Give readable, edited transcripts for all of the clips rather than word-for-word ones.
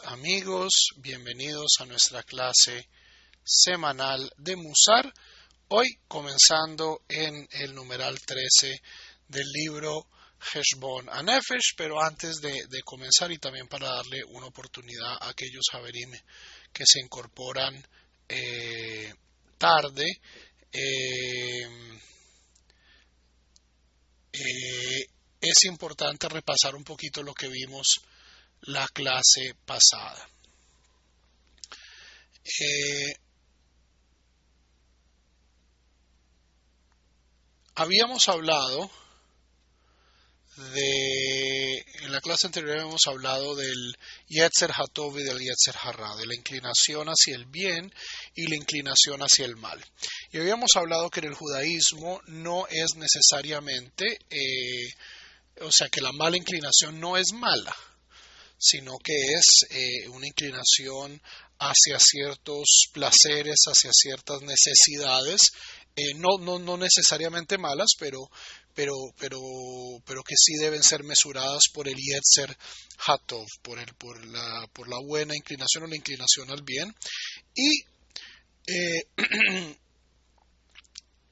amigos, bienvenidos a nuestra clase semanal de Musar. Hoy comenzando en el numeral 13 del libro Heshbon Hanefesh, pero antes de comenzar y también para darle una oportunidad a aquellos Haverim que se incorporan tarde, es importante repasar un poquito lo que vimos la clase pasada. En la clase anterior habíamos hablado del Yetzer Hatov y del Yetzer Hará, de la inclinación hacia el bien y la inclinación hacia el mal. Y habíamos hablado que en el judaísmo no es necesariamente, que la mala inclinación no es mala, sino que es una inclinación hacia ciertos placeres, hacia ciertas necesidades, no necesariamente malas, pero que sí deben ser mesuradas por el Yetzer Hatov, por la buena inclinación o la inclinación al bien. Y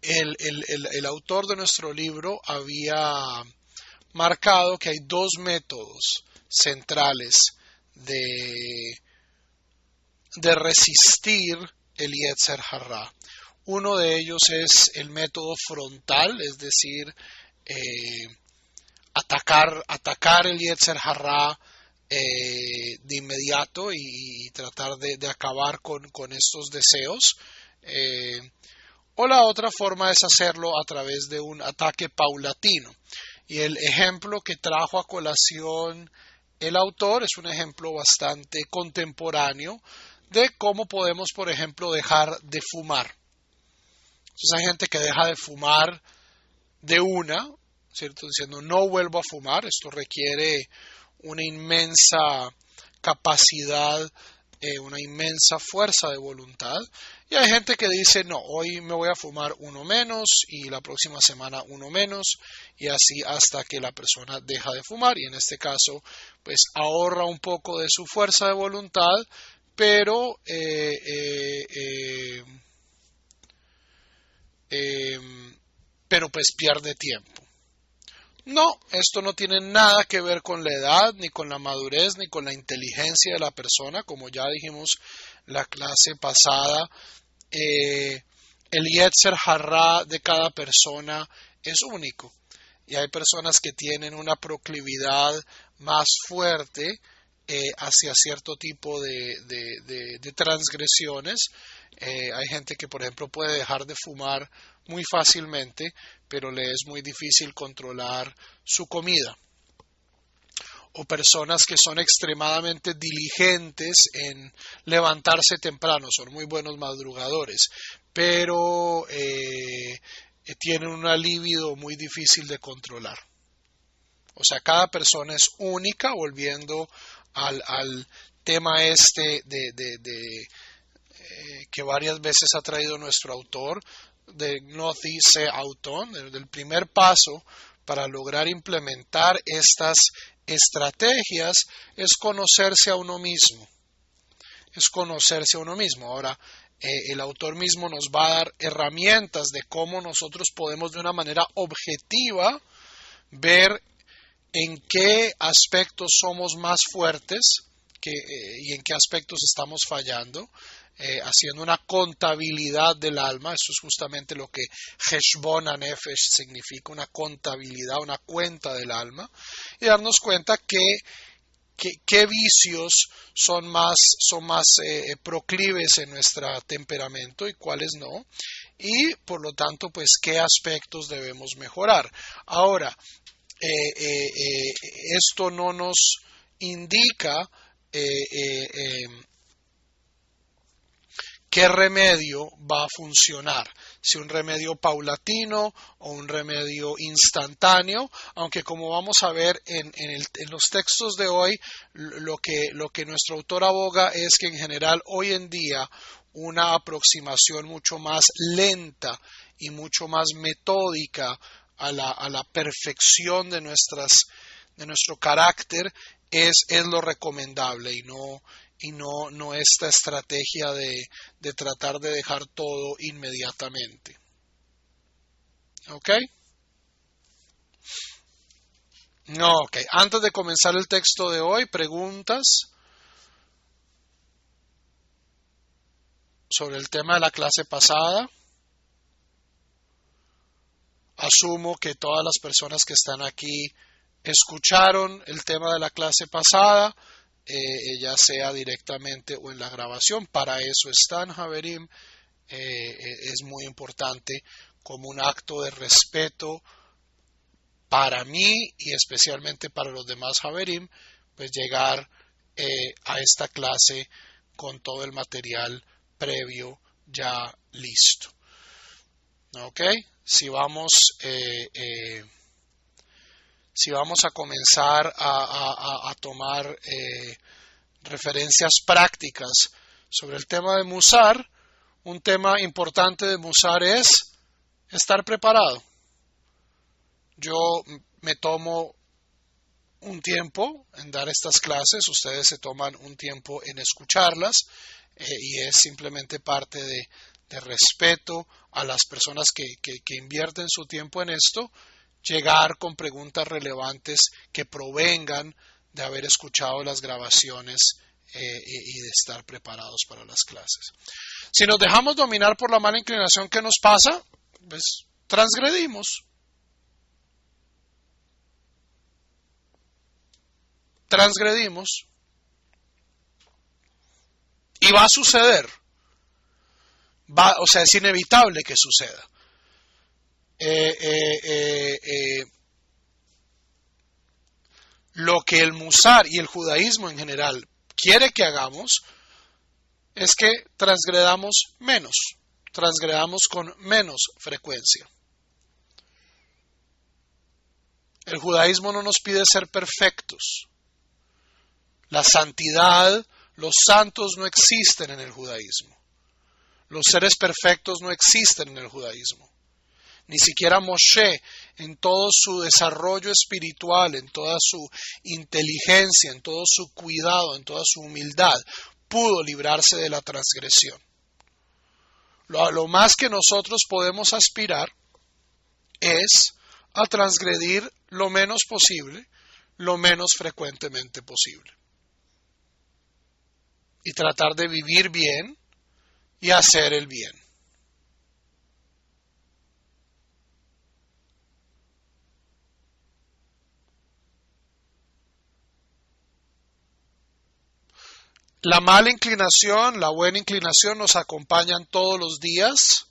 el autor de nuestro libro había marcado que hay dos métodos centrales de resistir el Yetzer Hará. Uno de ellos es el método frontal, es decir, atacar el Yetzer Hará de inmediato y tratar de acabar con estos deseos. O la otra forma es hacerlo a través de un ataque paulatino. Y el ejemplo que trajo a colación el autor es un ejemplo bastante contemporáneo de cómo podemos, por ejemplo, dejar de fumar. Entonces hay gente que deja de fumar de una, ¿cierto? Diciendo no vuelvo a fumar. Esto requiere una inmensa capacidad, una inmensa fuerza de voluntad. Y hay gente que dice no, hoy me voy a fumar uno menos y la próxima semana uno menos y así hasta que la persona deja de fumar, y en este caso pues ahorra un poco de su fuerza de voluntad, pero pues pierde tiempo. No, esto no tiene nada que ver con la edad, ni con la madurez, ni con la inteligencia de la persona. Como ya dijimos la clase pasada, el Yetzer Hará de cada persona es único. Y hay personas que tienen una proclividad más fuerte hacia cierto tipo de transgresiones. Hay gente que, por ejemplo, puede dejar de fumar muy fácilmente, pero le es muy difícil controlar su comida. O personas que son extremadamente diligentes en levantarse temprano, son muy buenos madrugadores, pero tienen una libido muy difícil de controlar. O sea, cada persona es única, volviendo al tema que varias veces ha traído nuestro autor, de Gnothi Se Auton, del primer paso para lograr implementar estas estrategias es conocerse a uno mismo. Ahora, el autor mismo nos va a dar herramientas de cómo nosotros podemos de una manera objetiva ver en qué aspectos somos más fuertes y en qué aspectos estamos fallando, haciendo una contabilidad del alma. Eso es justamente lo que Heshbon Hanefesh significa, una contabilidad, una cuenta del alma, y darnos cuenta qué vicios son más proclives en nuestro temperamento y cuáles no, y por lo tanto pues qué aspectos debemos mejorar. Ahora, esto no nos indica qué remedio va a funcionar, si un remedio paulatino o un remedio instantáneo, aunque como vamos a ver en los textos de hoy, lo que nuestro autor aboga es que en general hoy en día una aproximación mucho más lenta y mucho más metódica a la perfección de nuestro carácter es lo recomendable y no esta estrategia de tratar de dejar todo inmediatamente. ¿Ok? No, ok. Antes de comenzar el texto de hoy, preguntas sobre el tema de la clase pasada. Asumo que todas las personas que están aquí escucharon el tema de la clase pasada, ya sea directamente o en la grabación. Para eso están, Javerim. Es muy importante como un acto de respeto para mí y especialmente para los demás Javerim, pues llegar a esta clase con todo el material previo ya listo. ¿Ok? Si vamos a comenzar a tomar referencias prácticas sobre el tema de Musar, un tema importante de Musar es estar preparado. Yo me tomo un tiempo en dar estas clases, ustedes se toman un tiempo en escucharlas y es simplemente parte de respeto a las personas que invierten su tiempo en esto, llegar con preguntas relevantes que provengan de haber escuchado las grabaciones y de estar preparados para las clases. Si nos dejamos dominar por la mala inclinación que nos pasa, pues transgredimos. Y va a suceder. O sea, es inevitable que suceda. Lo que el Musar y el judaísmo en general quiere que hagamos es que transgredamos con menos frecuencia. El judaísmo no nos pide ser perfectos. La santidad, los santos no existen en el judaísmo. Los seres perfectos no existen en el judaísmo. Ni siquiera Moshe, en todo su desarrollo espiritual, en toda su inteligencia, en todo su cuidado, en toda su humildad, pudo librarse de la transgresión. Lo más que nosotros podemos aspirar es a transgredir lo menos posible, lo menos frecuentemente posible. Y tratar de vivir bien y hacer el bien. La mala inclinación, la buena inclinación nos acompañan todos los días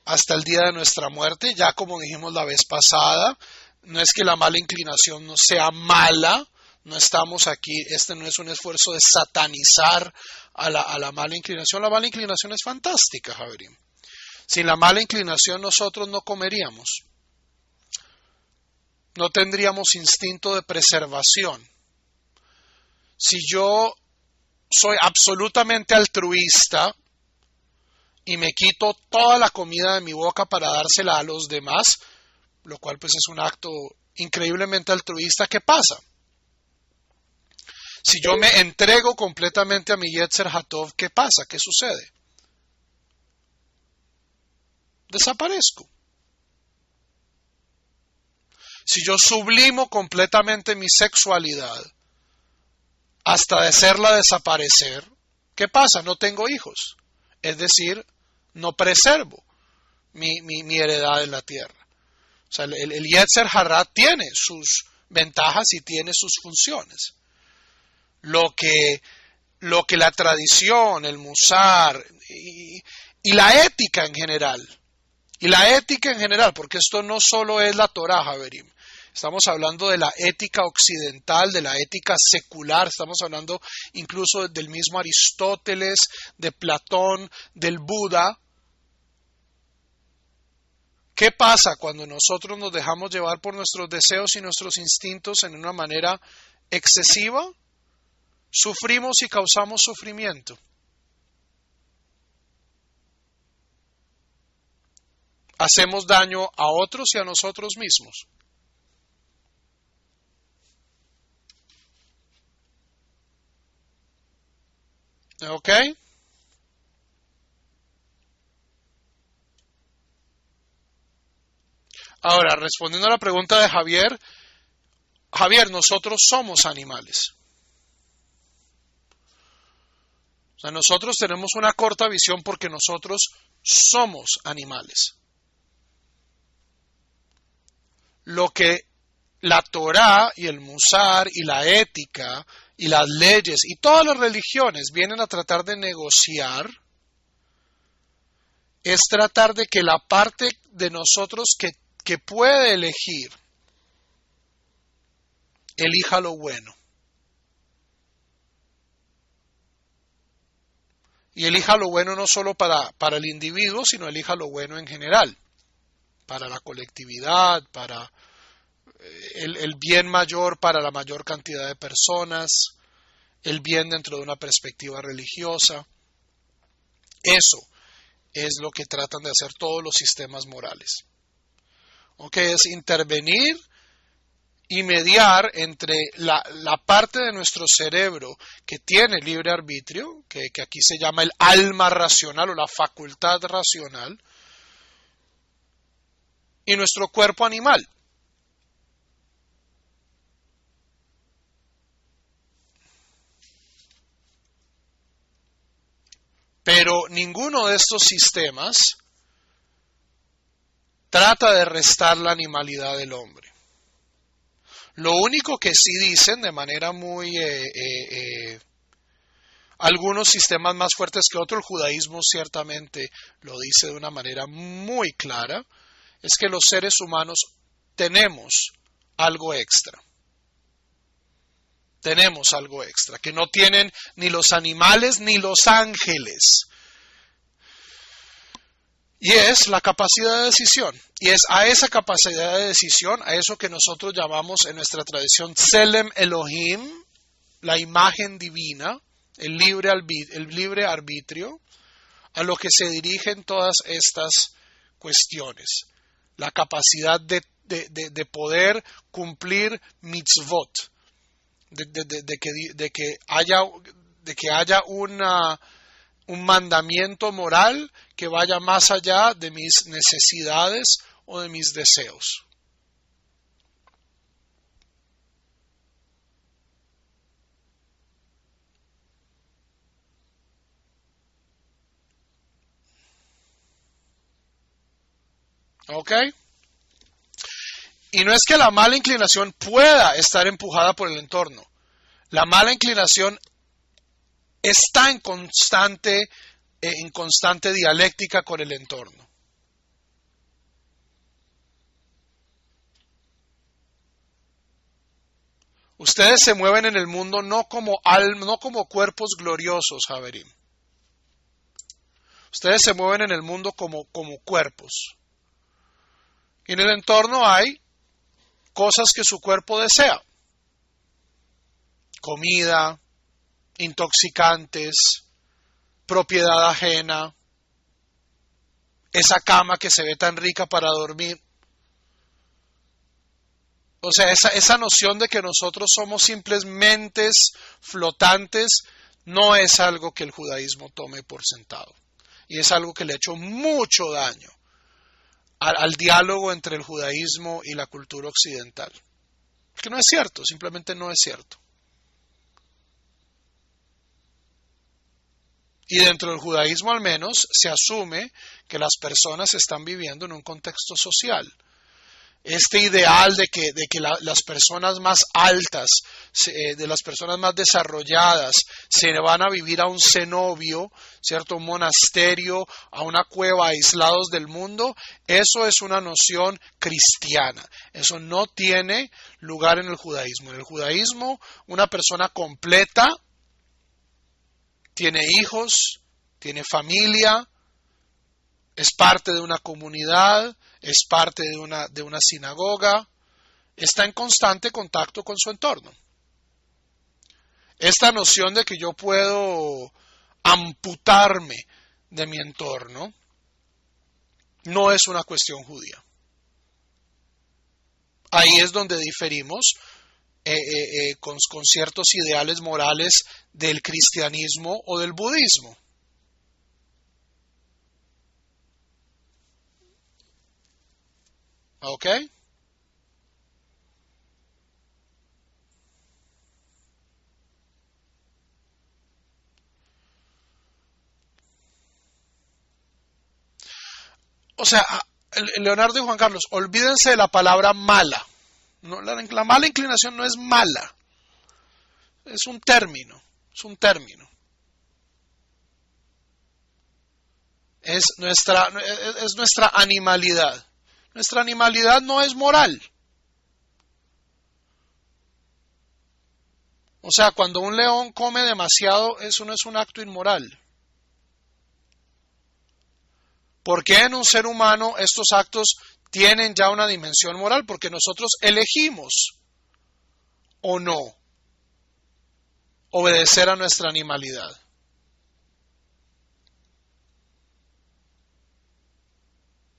hasta el día de nuestra muerte. Ya como dijimos la vez pasada, no es que la mala inclinación no sea mala, no estamos aquí, este no es un esfuerzo de satanizar a la mala inclinación. La mala inclinación es fantástica, Javerim. Sin la mala inclinación nosotros no comeríamos, no tendríamos instinto de preservación. Si yo soy absolutamente altruista y me quito toda la comida de mi boca para dársela a los demás, lo cual pues es un acto increíblemente altruista, ¿qué pasa? Si yo me entrego completamente a mi Yetzer Hatov, ¿qué pasa? ¿Qué sucede? Desaparezco. Si yo sublimo completamente mi sexualidad hasta de hacerla desaparecer, ¿qué pasa? No tengo hijos. Es decir, no preservo mi heredad en la tierra. O sea, el Yetzer Hara tiene sus ventajas y tiene sus funciones. Lo que la tradición, el Musar y la ética en general, porque esto no solo es la Torá, Javerim. Estamos hablando de la ética occidental, de la ética secular, estamos hablando incluso del mismo Aristóteles, de Platón, del Buda. ¿Qué pasa cuando nosotros nos dejamos llevar por nuestros deseos y nuestros instintos en una manera excesiva? Sufrimos y causamos sufrimiento. Hacemos daño a otros y a nosotros mismos. ¿Ok? Ahora, respondiendo a la pregunta de Javier, Javier, nosotros somos animales. O sea, nosotros tenemos una corta visión porque nosotros somos animales. Lo que la Torá y el Musar y la ética y las leyes y todas las religiones vienen a tratar de negociar es tratar de que la parte de nosotros que puede elegir elija lo bueno. Y elija lo bueno no solo para el individuo, sino elija lo bueno en general, para la colectividad, para el bien mayor para la mayor cantidad de personas, el bien dentro de una perspectiva religiosa. Eso es lo que tratan de hacer todos los sistemas morales. ¿Ok? Es intervenir y mediar entre la parte de nuestro cerebro que tiene libre arbitrio, que aquí se llama el alma racional o la facultad racional, y nuestro cuerpo animal. Pero ninguno de estos sistemas trata de restar la animalidad del hombre. Lo único que sí dicen de manera muy... algunos sistemas más fuertes que otros, el judaísmo ciertamente lo dice de una manera muy clara, es que los seres humanos tenemos algo extra. Tenemos algo extra, que no tienen ni los animales ni los ángeles. Y es la capacidad de decisión. Y es a esa capacidad de decisión, a eso que nosotros llamamos en nuestra tradición Tselem Elohim, la imagen divina, el libre arbitrio, a lo que se dirigen todas estas cuestiones. La capacidad de poder cumplir mitzvot, de que haya un mandamiento moral que vaya más allá de mis necesidades o de mis deseos. ¿Ok? Y no es que la mala inclinación pueda estar empujada por el entorno. La mala inclinación está en constante dialéctica con el entorno. Ustedes se mueven en el mundo no como cuerpos gloriosos, Javerim. Ustedes se mueven en el mundo como cuerpos. Y en el entorno hay cosas que su cuerpo desea. Comida, intoxicantes, propiedad ajena, esa cama que se ve tan rica para dormir. O sea, esa noción de que nosotros somos simples mentes flotantes no es algo que el judaísmo tome por sentado. Y es algo que le ha hecho mucho daño al diálogo entre el judaísmo y la cultura occidental. Que no es cierto, simplemente no es cierto. Y dentro del judaísmo al menos se asume que las personas están viviendo en un contexto social. Este ideal de que las personas más altas, de las personas más desarrolladas, se van a vivir a un cenobio, ¿cierto? Un monasterio, a una cueva, aislados del mundo, eso es una noción cristiana. Eso no tiene lugar en el judaísmo. En el judaísmo, una persona completa tiene hijos, tiene familia, es parte de una comunidad, es parte de una sinagoga, está en constante contacto con su entorno. Esta noción de que yo puedo amputarme de mi entorno no es una cuestión judía. Ahí es donde diferimos con ciertos ideales morales del cristianismo o del budismo. ¿Ok? O sea, Leonardo y Juan Carlos, olvídense de la palabra mala. No, la mala inclinación no es mala, es un término, es un término. Es nuestra animalidad. Nuestra animalidad no es moral. O sea, cuando un león come demasiado, eso no es un acto inmoral. ¿Por qué en un ser humano estos actos tienen ya una dimensión moral? Porque nosotros elegimos o no obedecer a nuestra animalidad.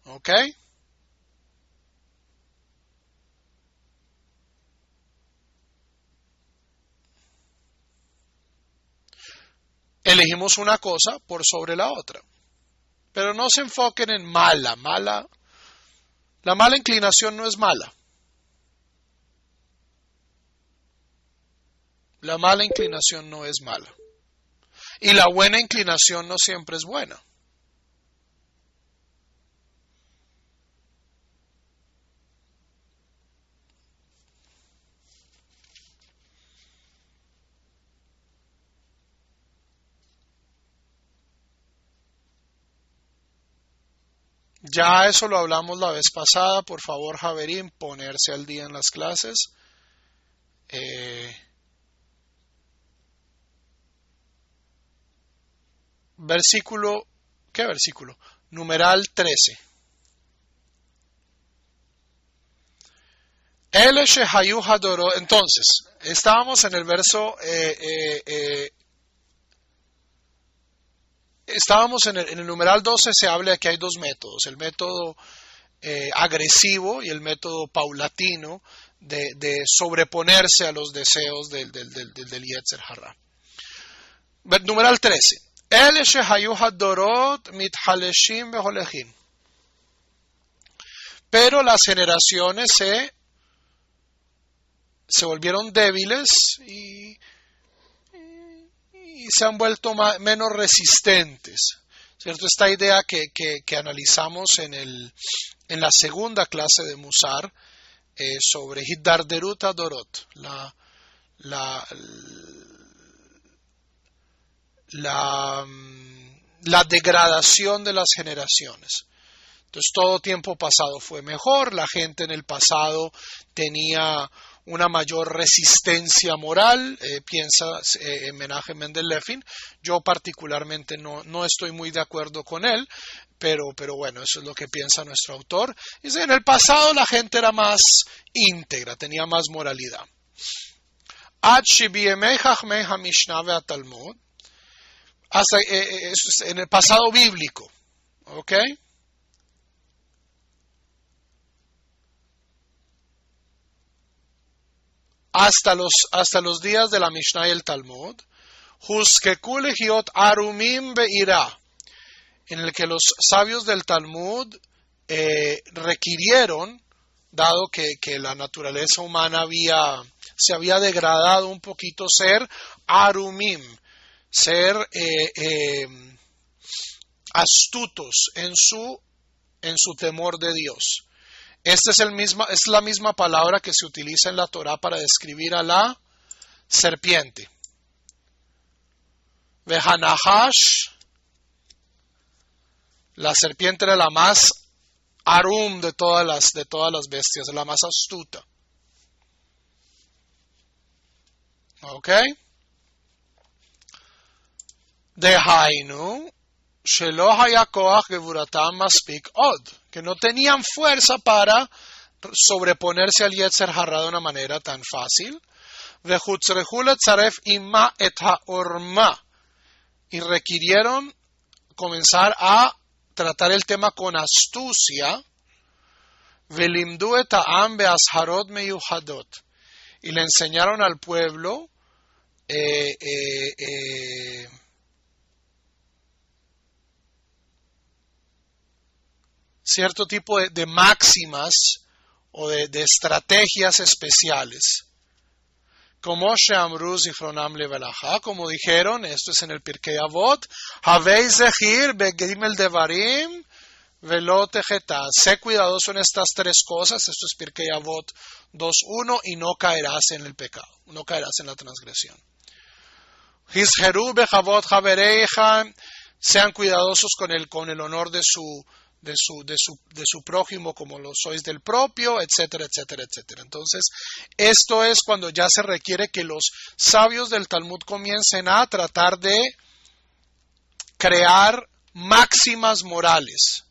¿Ok? Elegimos una cosa por sobre la otra. Pero no se enfoquen en mala. La mala inclinación no es mala. La mala inclinación no es mala. Y la buena inclinación no siempre es buena. Ya eso lo hablamos la vez pasada. Por favor, Javerín, ponerse al día en las clases. Eh, versículo, ¿qué versículo? Numeral 13. Entonces, estábamos en el verso, estábamos en el numeral 12, se habla de que hay dos métodos, el método agresivo y el método paulatino de sobreponerse a los deseos del Yetzer Hara. Numeral 13. Pero las generaciones se volvieron débiles y se han vuelto menos resistentes. ¿Cierto? Esta idea que analizamos en la segunda clase de Musar sobre Hiddarderut Adorot, la degradación de las generaciones. Entonces todo tiempo pasado fue mejor, la gente en el pasado tenía una mayor resistencia moral, piensa en Menachem Mendel Levin. Yo particularmente no estoy muy de acuerdo con él, pero bueno, eso es lo que piensa nuestro autor. Dice, en el pasado la gente era más íntegra, tenía más moralidad. Hasta en el pasado bíblico, ¿ok? Hasta los días de la Mishnah y el Talmud, Huskekú lehiot arumim beirá, en el que los sabios del Talmud requirieron, dado que la naturaleza humana se había degradado un poquito, ser arumim, ser astutos en su temor de Dios. Esta es la misma palabra que se utiliza en la Torá para describir a la serpiente. Vehanahash, la serpiente era la más arum de todas las bestias, la más astuta. ¿Ok? Dehainu, shelo haya koach gevuratam maspik od, que no tenían fuerza para sobreponerse al Yetzer Hara de una manera tan fácil. Vechutzrehu letzaref ima et haorma, y requirieron comenzar a tratar el tema con astucia. Velimdu et ha'am beasharot meyuhadot, y le enseñaron al pueblo cierto tipo de máximas o de estrategias especiales. Como Sheamru Zichronam Levelajá, como dijeron, esto es en el Pirkei Avot, Havei Zechir Begimel Devarim Velo Tejetá. Sé cuidadoso en estas tres cosas, esto es Pirkei Avot 2.1, y no caerás en el pecado, no caerás en la transgresión. Hizheru Bechavot Havereja, sean cuidadosos con el honor de su prójimo como lo sois del propio, etcétera, etcétera, etcétera. Entonces, esto es cuando ya se requiere que los sabios del Talmud comiencen a tratar de crear máximas morales,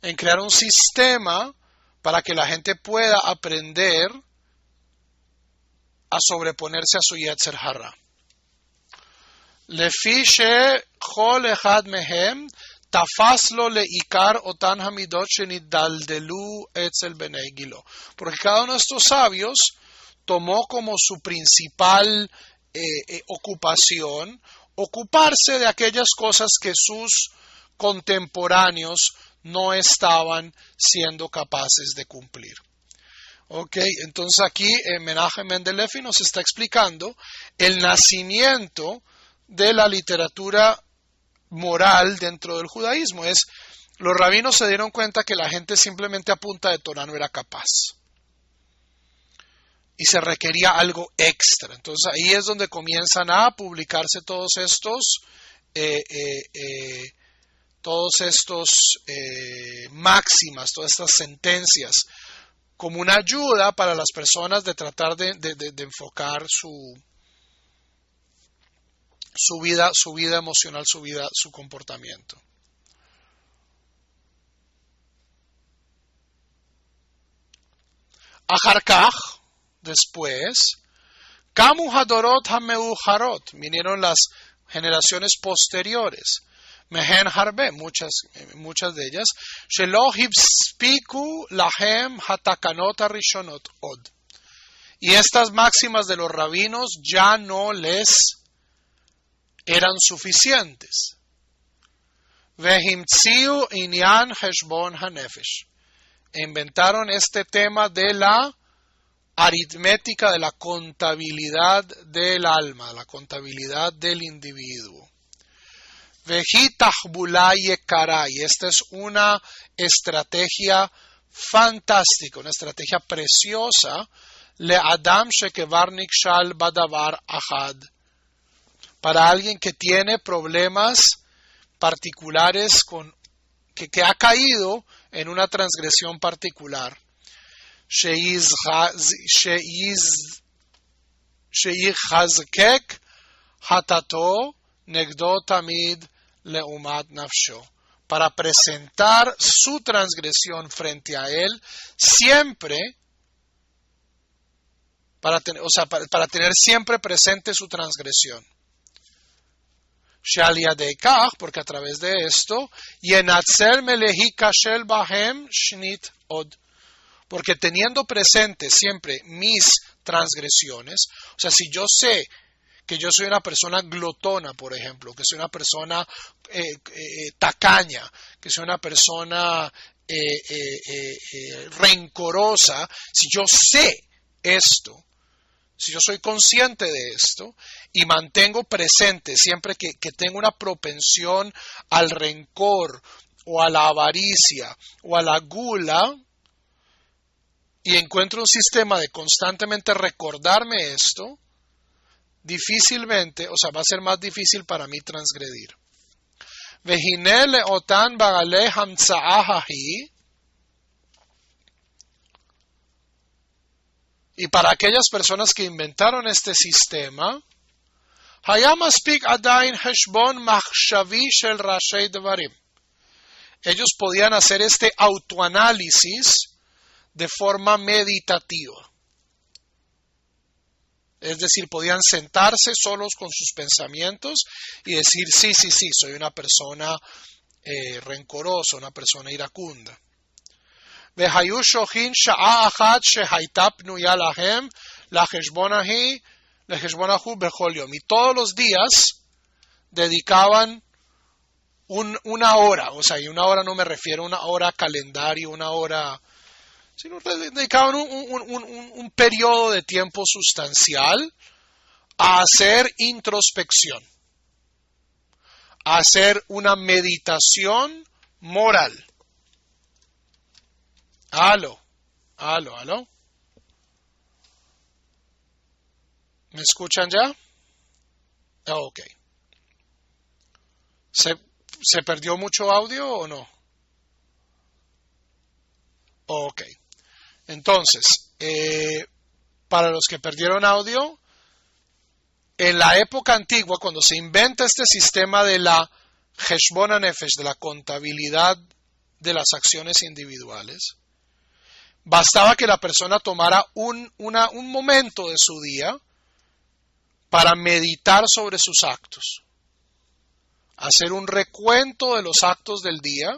en crear un sistema para que la gente pueda aprender a sobreponerse a su Yetzer Hara. Lefi shechol echad mehem tafaslo leikar otan hamidot shenidaldelu etzel benei gilo. Porque cada uno de estos sabios tomó como su principal ocupación ocuparse de aquellas cosas que sus contemporáneos no estaban siendo capaces de cumplir. Ok, entonces aquí Menachem Mendel Lefy nos está explicando el nacimiento de la literatura moral dentro del judaísmo. Los rabinos se dieron cuenta que la gente simplemente a punta de Torah no era capaz. Y se requería algo extra. Entonces ahí es donde comienzan a publicarse todos estos máximas, todas estas sentencias, como una ayuda para las personas de tratar de enfocar su vida emocional, su comportamiento. Achar kach, después, Kamu Hadorot HaMeuharot, vinieron las generaciones posteriores. Mehen Harbe, muchas de ellas. Shelo hipspiku lahem hatakanot harishonot od. Y estas máximas de los rabinos ya no les eran suficientes. Vehimtziu inyan heshbon hanefesh. Inventaron este tema de la aritmética, de la contabilidad del alma, la contabilidad del individuo. Y esta es una estrategia fantástica, una estrategia preciosa, le Adam shekevarnik shal badavar ahad, para alguien que tiene problemas particulares, que ha caído en una transgresión particular. Sheyichazkek hatato negdo tamid leumat nafsho, para presentar su transgresión frente a él siempre, para tener siempre presente su transgresión. Porque a través de esto, porque teniendo presente siempre mis transgresiones, o sea, si yo sé que yo soy una persona glotona, por ejemplo, que soy una persona tacaña, que soy una persona rencorosa, si yo sé esto, si yo soy consciente de esto y mantengo presente siempre que tengo una propensión al rencor o a la avaricia o a la gula, y encuentro un sistema de constantemente recordarme esto, difícilmente, va a ser más difícil para mí transgredir. Vejinele otan bagale hamtsaahahi. Y para aquellas personas que inventaron este sistema, hayam aspik adain heshbon machshavi shel rashei devarim. Ellos podían hacer este autoanálisis de forma meditativa. Es decir, podían sentarse solos con sus pensamientos y decir, sí, soy una persona rencorosa, una persona iracunda. והיו שוכין שעה אחת שהייתה פנויה להם לחשבון ההוא בכל יום. Y todos los días dedicaban una hora, o sea, y una hora no me refiero a una hora calendario, una hora, sino dedicaban un periodo de tiempo sustancial a hacer introspección, a hacer una meditación moral. Aló. ¿Me escuchan ya? Ok. ¿Se perdió mucho audio o no? Ok. Entonces, para los que perdieron audio, en la época antigua, cuando se inventa este sistema de la Heshbon HaNefesh, de la contabilidad de las acciones individuales, bastaba que la persona tomara un momento de su día para meditar sobre sus actos, hacer un recuento de los actos del día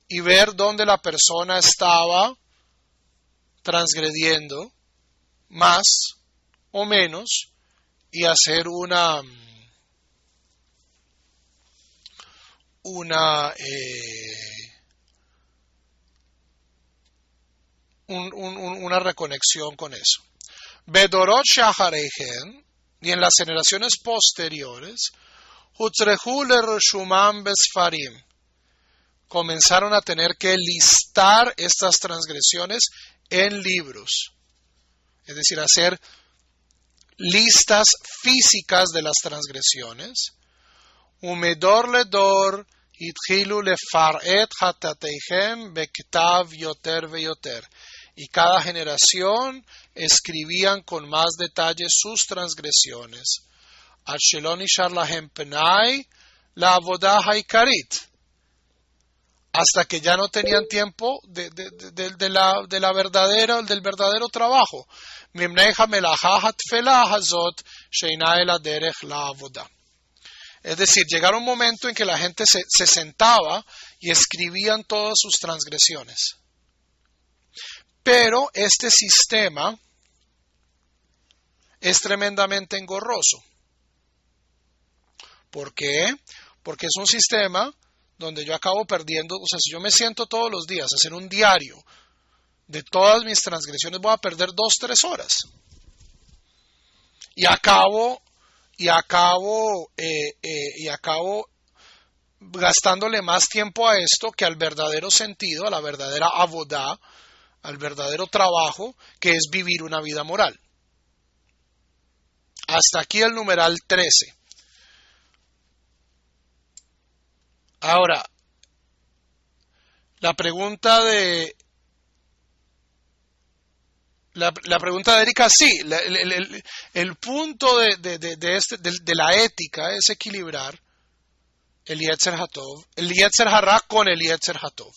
y ver dónde la persona estaba transgrediendo más o menos y hacer una reconexión con eso. Bedorot shahareihen, y en las generaciones posteriores, hutzrehu lershumam besfarim, comenzaron a tener que listar estas transgresiones en libros, es decir, hacer listas físicas de las transgresiones. Umedor ledor itchilu lefaret hatateihem bektav yoter veyoter, y cada generación escribían con más detalle sus transgresiones. Ad shelo nishar lahem penai la'avodah haikarit, hasta que ya no tenían tiempo del verdadero trabajo. Es decir, llegaron un momento en que la gente se sentaba y escribían todas sus transgresiones. Pero este sistema es tremendamente engorroso. ¿Por qué? Porque es un sistema donde yo acabo perdiendo, o sea, si yo me siento todos los días a hacer un diario de todas mis transgresiones, voy a perder 2-3 horas. Y acabo gastándole más tiempo a esto que al verdadero sentido, a la verdadera avodah, al verdadero trabajo, que es vivir una vida moral. Hasta aquí el numeral 13. Ahora, la pregunta de Erika, sí, el punto de la ética es equilibrar el Yetzer Hara con el Yetzer Hatov.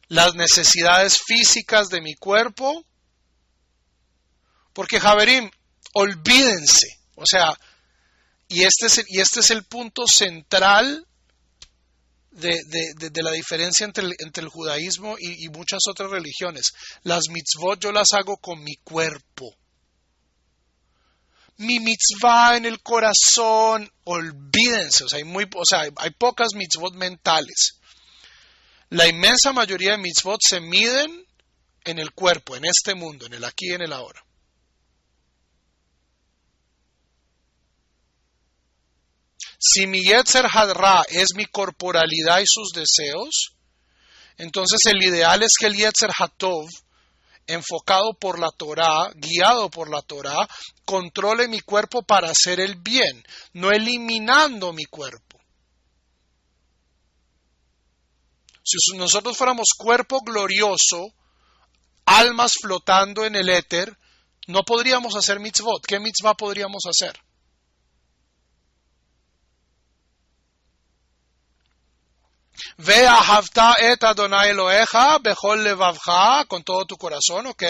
Las necesidades físicas de mi cuerpo, porque Javerim, olvídense, o sea, y este es el punto central de la diferencia entre el judaísmo y muchas otras religiones. Las mitzvot yo las hago con mi cuerpo. Mi mitzvah en el corazón, olvídense, o sea, hay pocas mitzvot mentales. La inmensa mayoría de mitzvot se miden en el cuerpo, en este mundo, en el aquí y en el ahora. Si mi Yetzer Hara es mi corporalidad y sus deseos, entonces el ideal es que el Yetzer Hatov, enfocado por la Torá, guiado por la Torá, controle mi cuerpo para hacer el bien, no eliminando mi cuerpo. Si nosotros fuéramos cuerpo glorioso, almas flotando en el éter, no podríamos hacer mitzvot. ¿Qué mitzvah podríamos hacer? Ve'ahavta et Adonai Eloheja bechol levavcha, con todo tu corazón, ¿ok?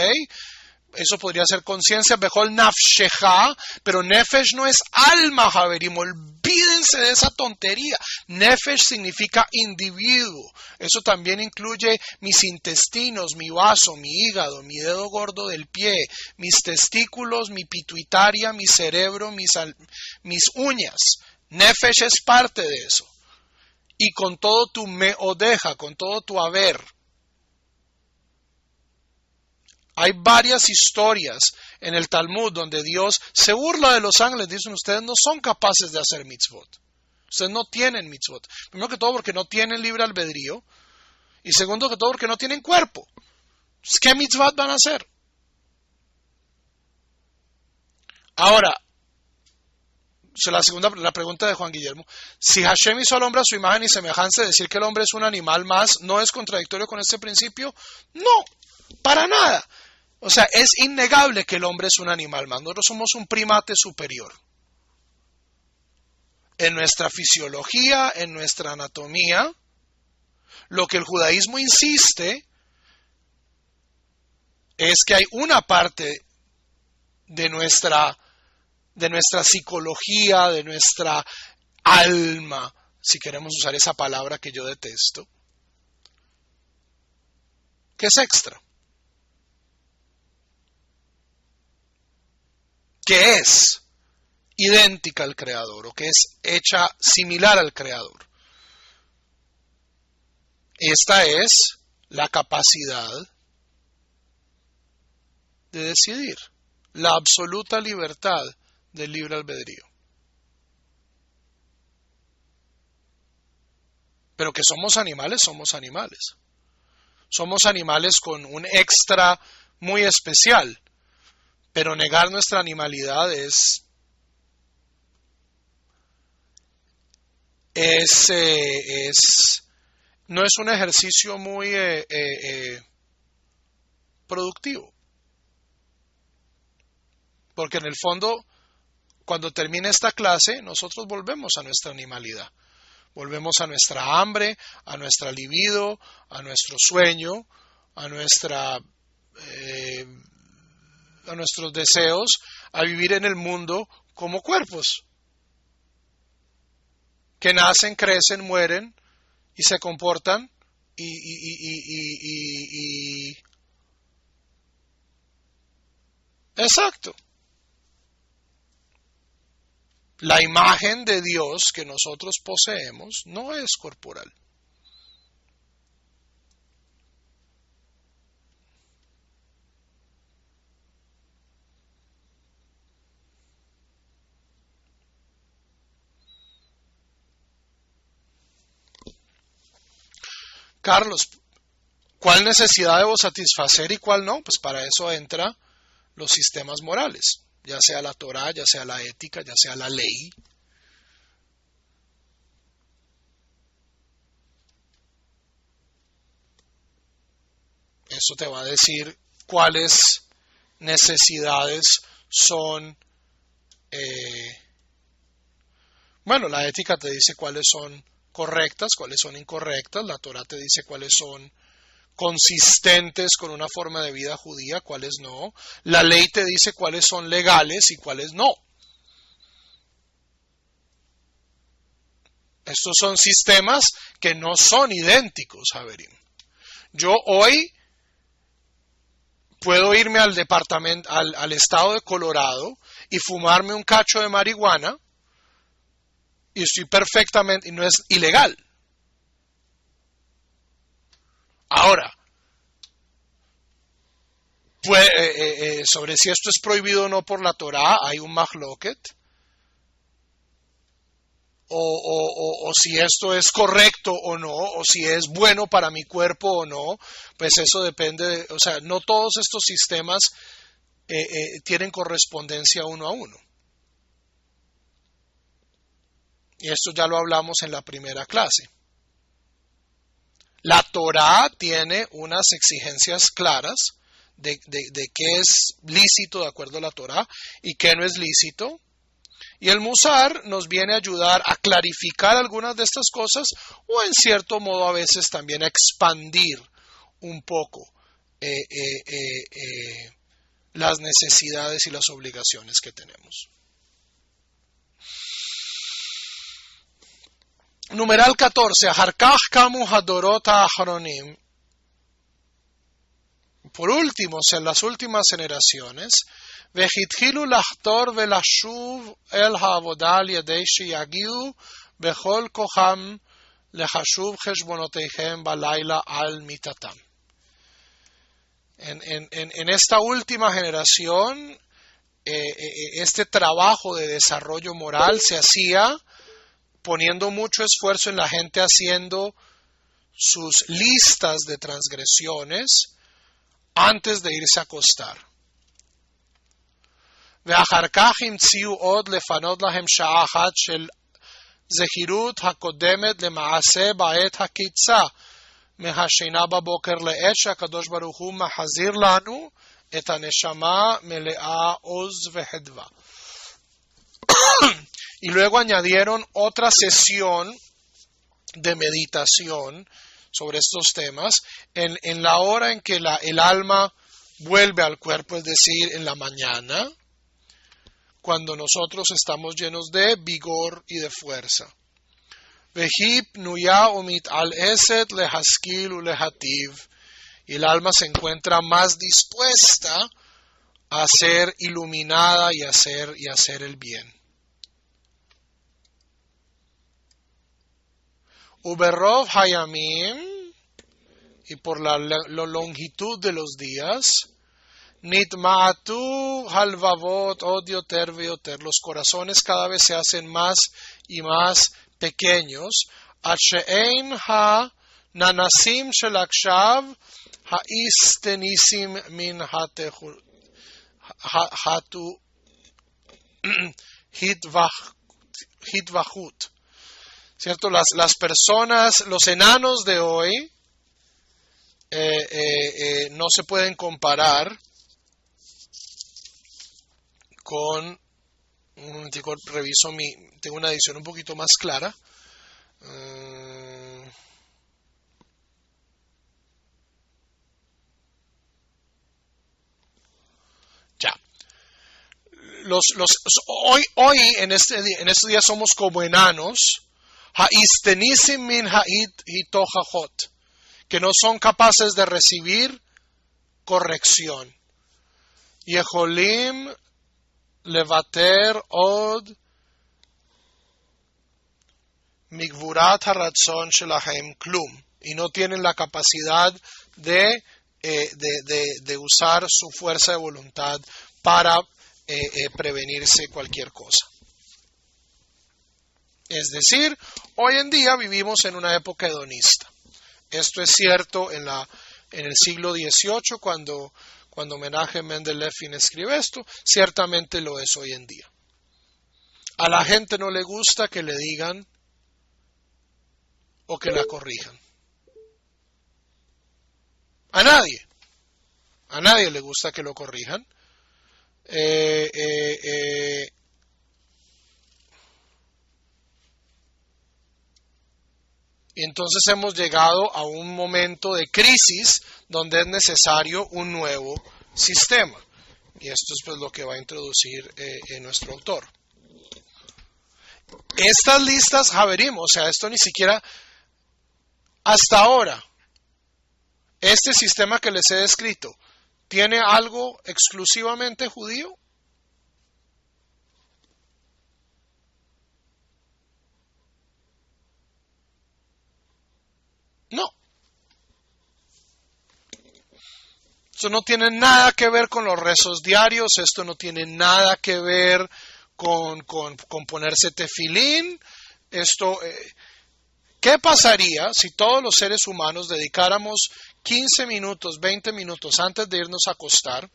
Eso podría ser conciencia, bechol nafsheja, pero nefesh no es alma, Javerim, olvídate. Olvídense de esa tontería. Nefesh significa individuo. Eso también incluye mis intestinos, mi vaso, mi hígado, mi dedo gordo del pie, mis testículos, mi pituitaria, mi cerebro, mis uñas. Nefesh es parte de eso. Y con todo tu meodeja, con todo tu haber. Hay varias historias en el Talmud donde Dios se burla de los ángeles. Dicen, ustedes no son capaces de hacer mitzvot. Ustedes no tienen mitzvot. Primero que todo porque no tienen libre albedrío. Y segundo que todo porque no tienen cuerpo. ¿Qué mitzvot van a hacer? Ahora, la pregunta de Juan Guillermo. Si Hashem hizo al hombre a su imagen y semejanza, decir que el hombre es un animal más, ¿no es contradictorio con este principio? No, para nada. O sea, es innegable que el hombre es un animal más. Nosotros somos un primate superior. En nuestra fisiología, en nuestra anatomía, lo que el judaísmo insiste es que hay una parte de nuestra psicología, de nuestra alma, si queremos usar esa palabra que yo detesto, que es extra. Que es idéntica al Creador o que es hecha similar al Creador. Esta es la capacidad de decidir, la absoluta libertad del libre albedrío. Pero que somos animales, somos animales. Somos animales con un extra muy especial. Pero negar nuestra animalidad no es un ejercicio muy productivo. Porque en el fondo, cuando termine esta clase, nosotros volvemos a nuestra animalidad. Volvemos a nuestra hambre, a nuestra libido, a nuestro sueño, a nuestros deseos, a vivir en el mundo como cuerpos que nacen, crecen, mueren y se comportan Exacto. La imagen de Dios que nosotros poseemos no es corporal. Carlos, ¿cuál necesidad debo satisfacer y cuál no? Pues para eso entran los sistemas morales, ya sea la Torá, ya sea la ética, ya sea la ley. Eso te va a decir cuáles necesidades son, bueno, la ética te dice cuáles son correctas, cuáles son incorrectas, la Torá te dice cuáles son consistentes con una forma de vida judía, cuáles no, la ley te dice cuáles son legales y cuáles no. Estos son sistemas que no son idénticos, Javerim. Yo hoy puedo irme al departamento, al estado de Colorado y fumarme un cacho de marihuana y estoy perfectamente, y no es ilegal. Ahora, sobre si esto es prohibido o no por la Torá, hay un mahloket, o si esto es correcto o no, o si es bueno para mi cuerpo o no, pues eso depende, o sea, no todos estos sistemas tienen correspondencia uno a uno. Y esto ya lo hablamos en la primera clase. La Torá tiene unas exigencias claras de qué es lícito de acuerdo a la Torá y qué no es lícito. Y el Musar nos viene a ayudar a clarificar algunas de estas cosas o en cierto modo a veces también a expandir un poco las necesidades y las obligaciones que tenemos. Numeral 14. Aharkach kamu hadorot ha'achronim. Por último, en las últimas generaciones, והתחילו לחתור ולשוב אל העבודה על ידי שיגיעו בכל כוחם לחשוב חשבונותיהם בלילה על מיתתם. En esta última generación, este trabajo de desarrollo moral se hacía poniendo mucho esfuerzo en la gente haciendo sus listas de transgresiones antes de irse a acostar. ואחר כך המציאו עוד לפנות להם שעה אחת של זהירות הקודמת למעשה בעת הקיצה מהשינה בבוקר לעת שהקדוש ברוך הוא מחזיר לנו את הנשמה מלאה עוז וחדווה. Y luego añadieron otra sesión de meditación sobre estos temas en la hora en que el alma vuelve al cuerpo, es decir, en la mañana, cuando nosotros estamos llenos de vigor y de fuerza. Y el alma se encuentra más dispuesta a ser iluminada y hacer el bien. Uberrov hayamim, y por la longitud de los días, Nitma'atu halvavot od yoter veyoter. Los corazones cada vez se hacen más y más pequeños. She'ein ha nanasim shel akshav ha'istenisim min hatu hitvachut. ¿Cierto? Las personas, los enanos de hoy no se pueden comparar con, un momentico, reviso tengo una edición un poquito más clara. Ya. Hoy en este día somos como enanos, ha'istenisim min hitochachot, que no son capaces de recibir corrección. Yeholim levater od migvurat haratzon shelahem klum, y no tienen la capacidad de usar su fuerza de voluntad para prevenirse cualquier cosa. Es decir, hoy en día vivimos en una época hedonista. Esto es cierto en el siglo XVIII, cuando Menachem Mendel Levin escribe esto, ciertamente lo es hoy en día. A la gente no le gusta que le digan o que la corrijan. A nadie le gusta que lo corrijan. Y entonces hemos llegado a un momento de crisis donde es necesario un nuevo sistema. Y esto es pues lo que va a introducir nuestro autor. Estas listas, Javerim, o sea, esto ni siquiera hasta ahora, este sistema que les he descrito, ¿tiene algo exclusivamente judío? No. Esto no tiene nada que ver con los rezos diarios, esto no tiene nada que ver con ponerse tefilín. ¿Qué pasaría si todos los seres humanos dedicáramos 15 minutos, 20 minutos antes de irnos a acostar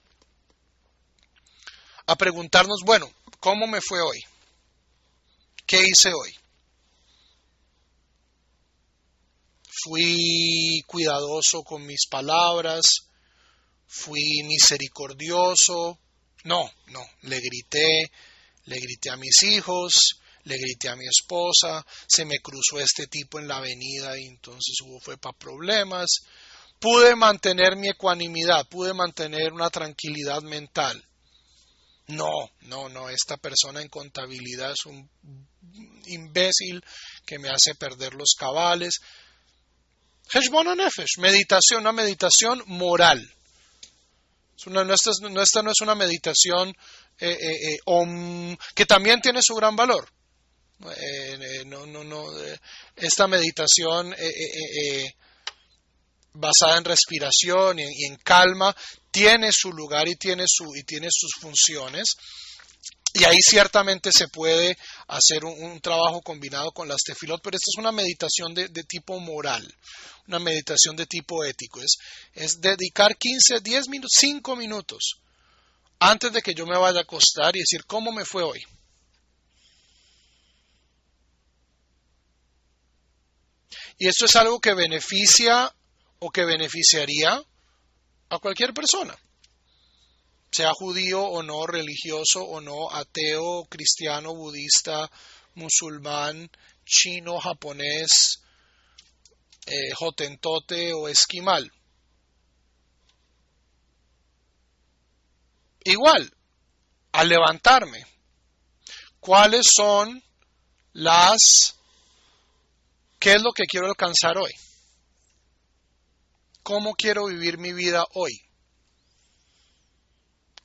a preguntarnos, bueno, ¿cómo me fue hoy? ¿Qué hice hoy? ¿Fui cuidadoso con mis palabras? ¿Fui misericordioso? No, le grité a mis hijos, le grité a mi esposa, se me cruzó este tipo en la avenida y entonces fue para problemas. Pude mantener mi ecuanimidad, pude mantener una tranquilidad mental. No, esta persona en contabilidad es un imbécil que me hace perder los cabales. Heshbon HaNefesh, meditación, una meditación moral. Esta no es una meditación que también tiene su gran valor. Esta meditación basada en respiración y en calma tiene su lugar y tiene sus funciones. Y ahí ciertamente se puede hacer un trabajo combinado con las tefilot, pero esta es una meditación de tipo moral, una meditación de tipo ético. Es dedicar 10 minutos, 5 minutos antes de que yo me vaya a acostar y decir, ¿cómo me fue hoy? Y esto es algo que beneficia o que beneficiaría a cualquier persona, sea judío o no, religioso o no, ateo, cristiano, budista, musulmán, chino, japonés, hotentote o esquimal. Igual, al levantarme, ¿cuáles son qué es lo que quiero alcanzar hoy? ¿Cómo quiero vivir mi vida hoy?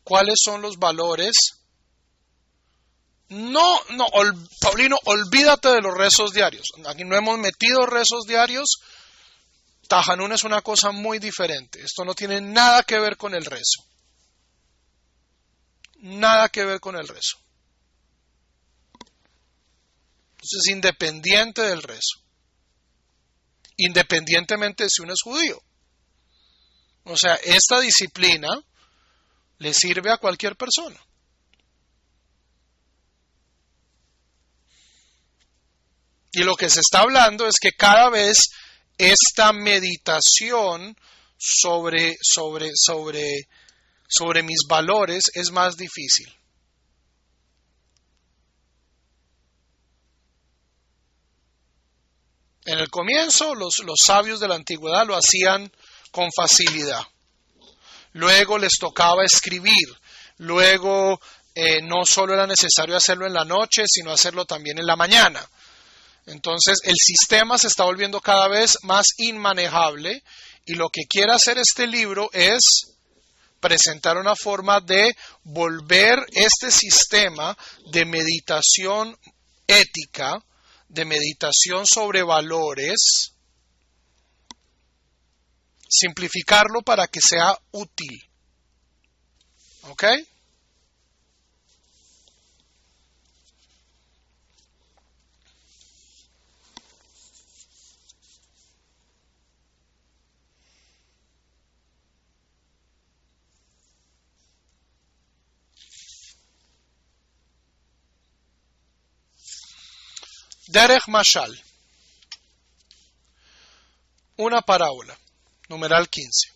¿Cuáles son los valores? Paulino, olvídate de los rezos diarios. Aquí no hemos metido rezos diarios. Tajanún es una cosa muy diferente. Esto no tiene nada que ver con el rezo. Nada que ver con el rezo. Entonces, independiente del rezo. Independientemente de si uno es judío. O sea, esta disciplina le sirve a cualquier persona. Y lo que se está hablando es que cada vez esta meditación sobre mis valores es más difícil. En el comienzo, los sabios de la antigüedad lo hacían con facilidad. Luego les tocaba escribir. Luego no solo era necesario hacerlo en la noche, sino hacerlo también en la mañana. Entonces el sistema se está volviendo cada vez más inmanejable y lo que quiere hacer este libro es presentar una forma de volver este sistema de meditación ética, de meditación sobre valores, simplificarlo para que sea útil. ¿Ok? Derech Mashal. Una parábola. Numeral 15.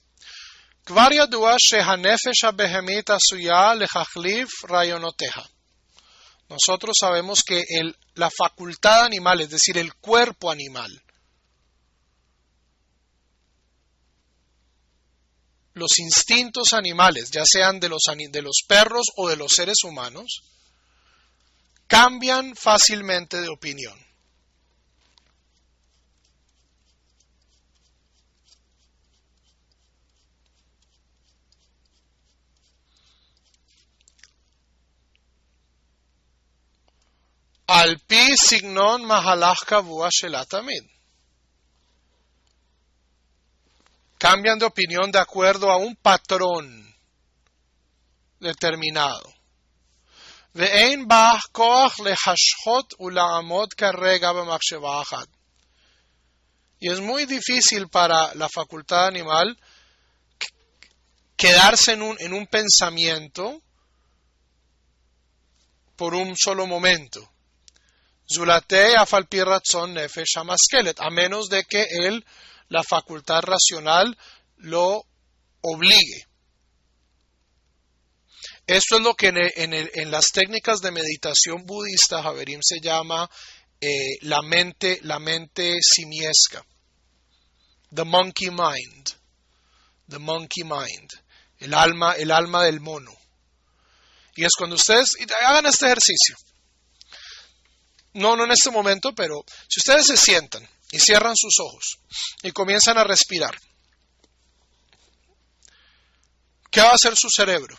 כבר ידוע שהנפש הבהמית עשויה להחליף רעיונותיה. Nosotros sabemos que la facultad animal, es decir, el cuerpo animal, los instintos animales, ya sean de los perros o de los seres humanos, cambian fácilmente de opinión. Al pi signon mahalach kavua shel tamid. Cambian de opinión de acuerdo a un patrón determinado. Ve'ein ba'ach koach lehashchot ula'amod karega b'machsheva achad. Y es muy difícil para la facultad animal quedarse en un pensamiento por un solo momento. Zulatei afal pi ratzon nefesh hamaskelet, a menos de que la facultad racional lo obligue. Esto es lo que en las técnicas de meditación budista, Javerim, se llama la mente simiesca. The monkey mind. The monkey mind. El alma del mono. Y es cuando ustedes hagan este ejercicio. No, no en este momento, pero si ustedes se sientan y cierran sus ojos y comienzan a respirar, ¿qué va a hacer su cerebro?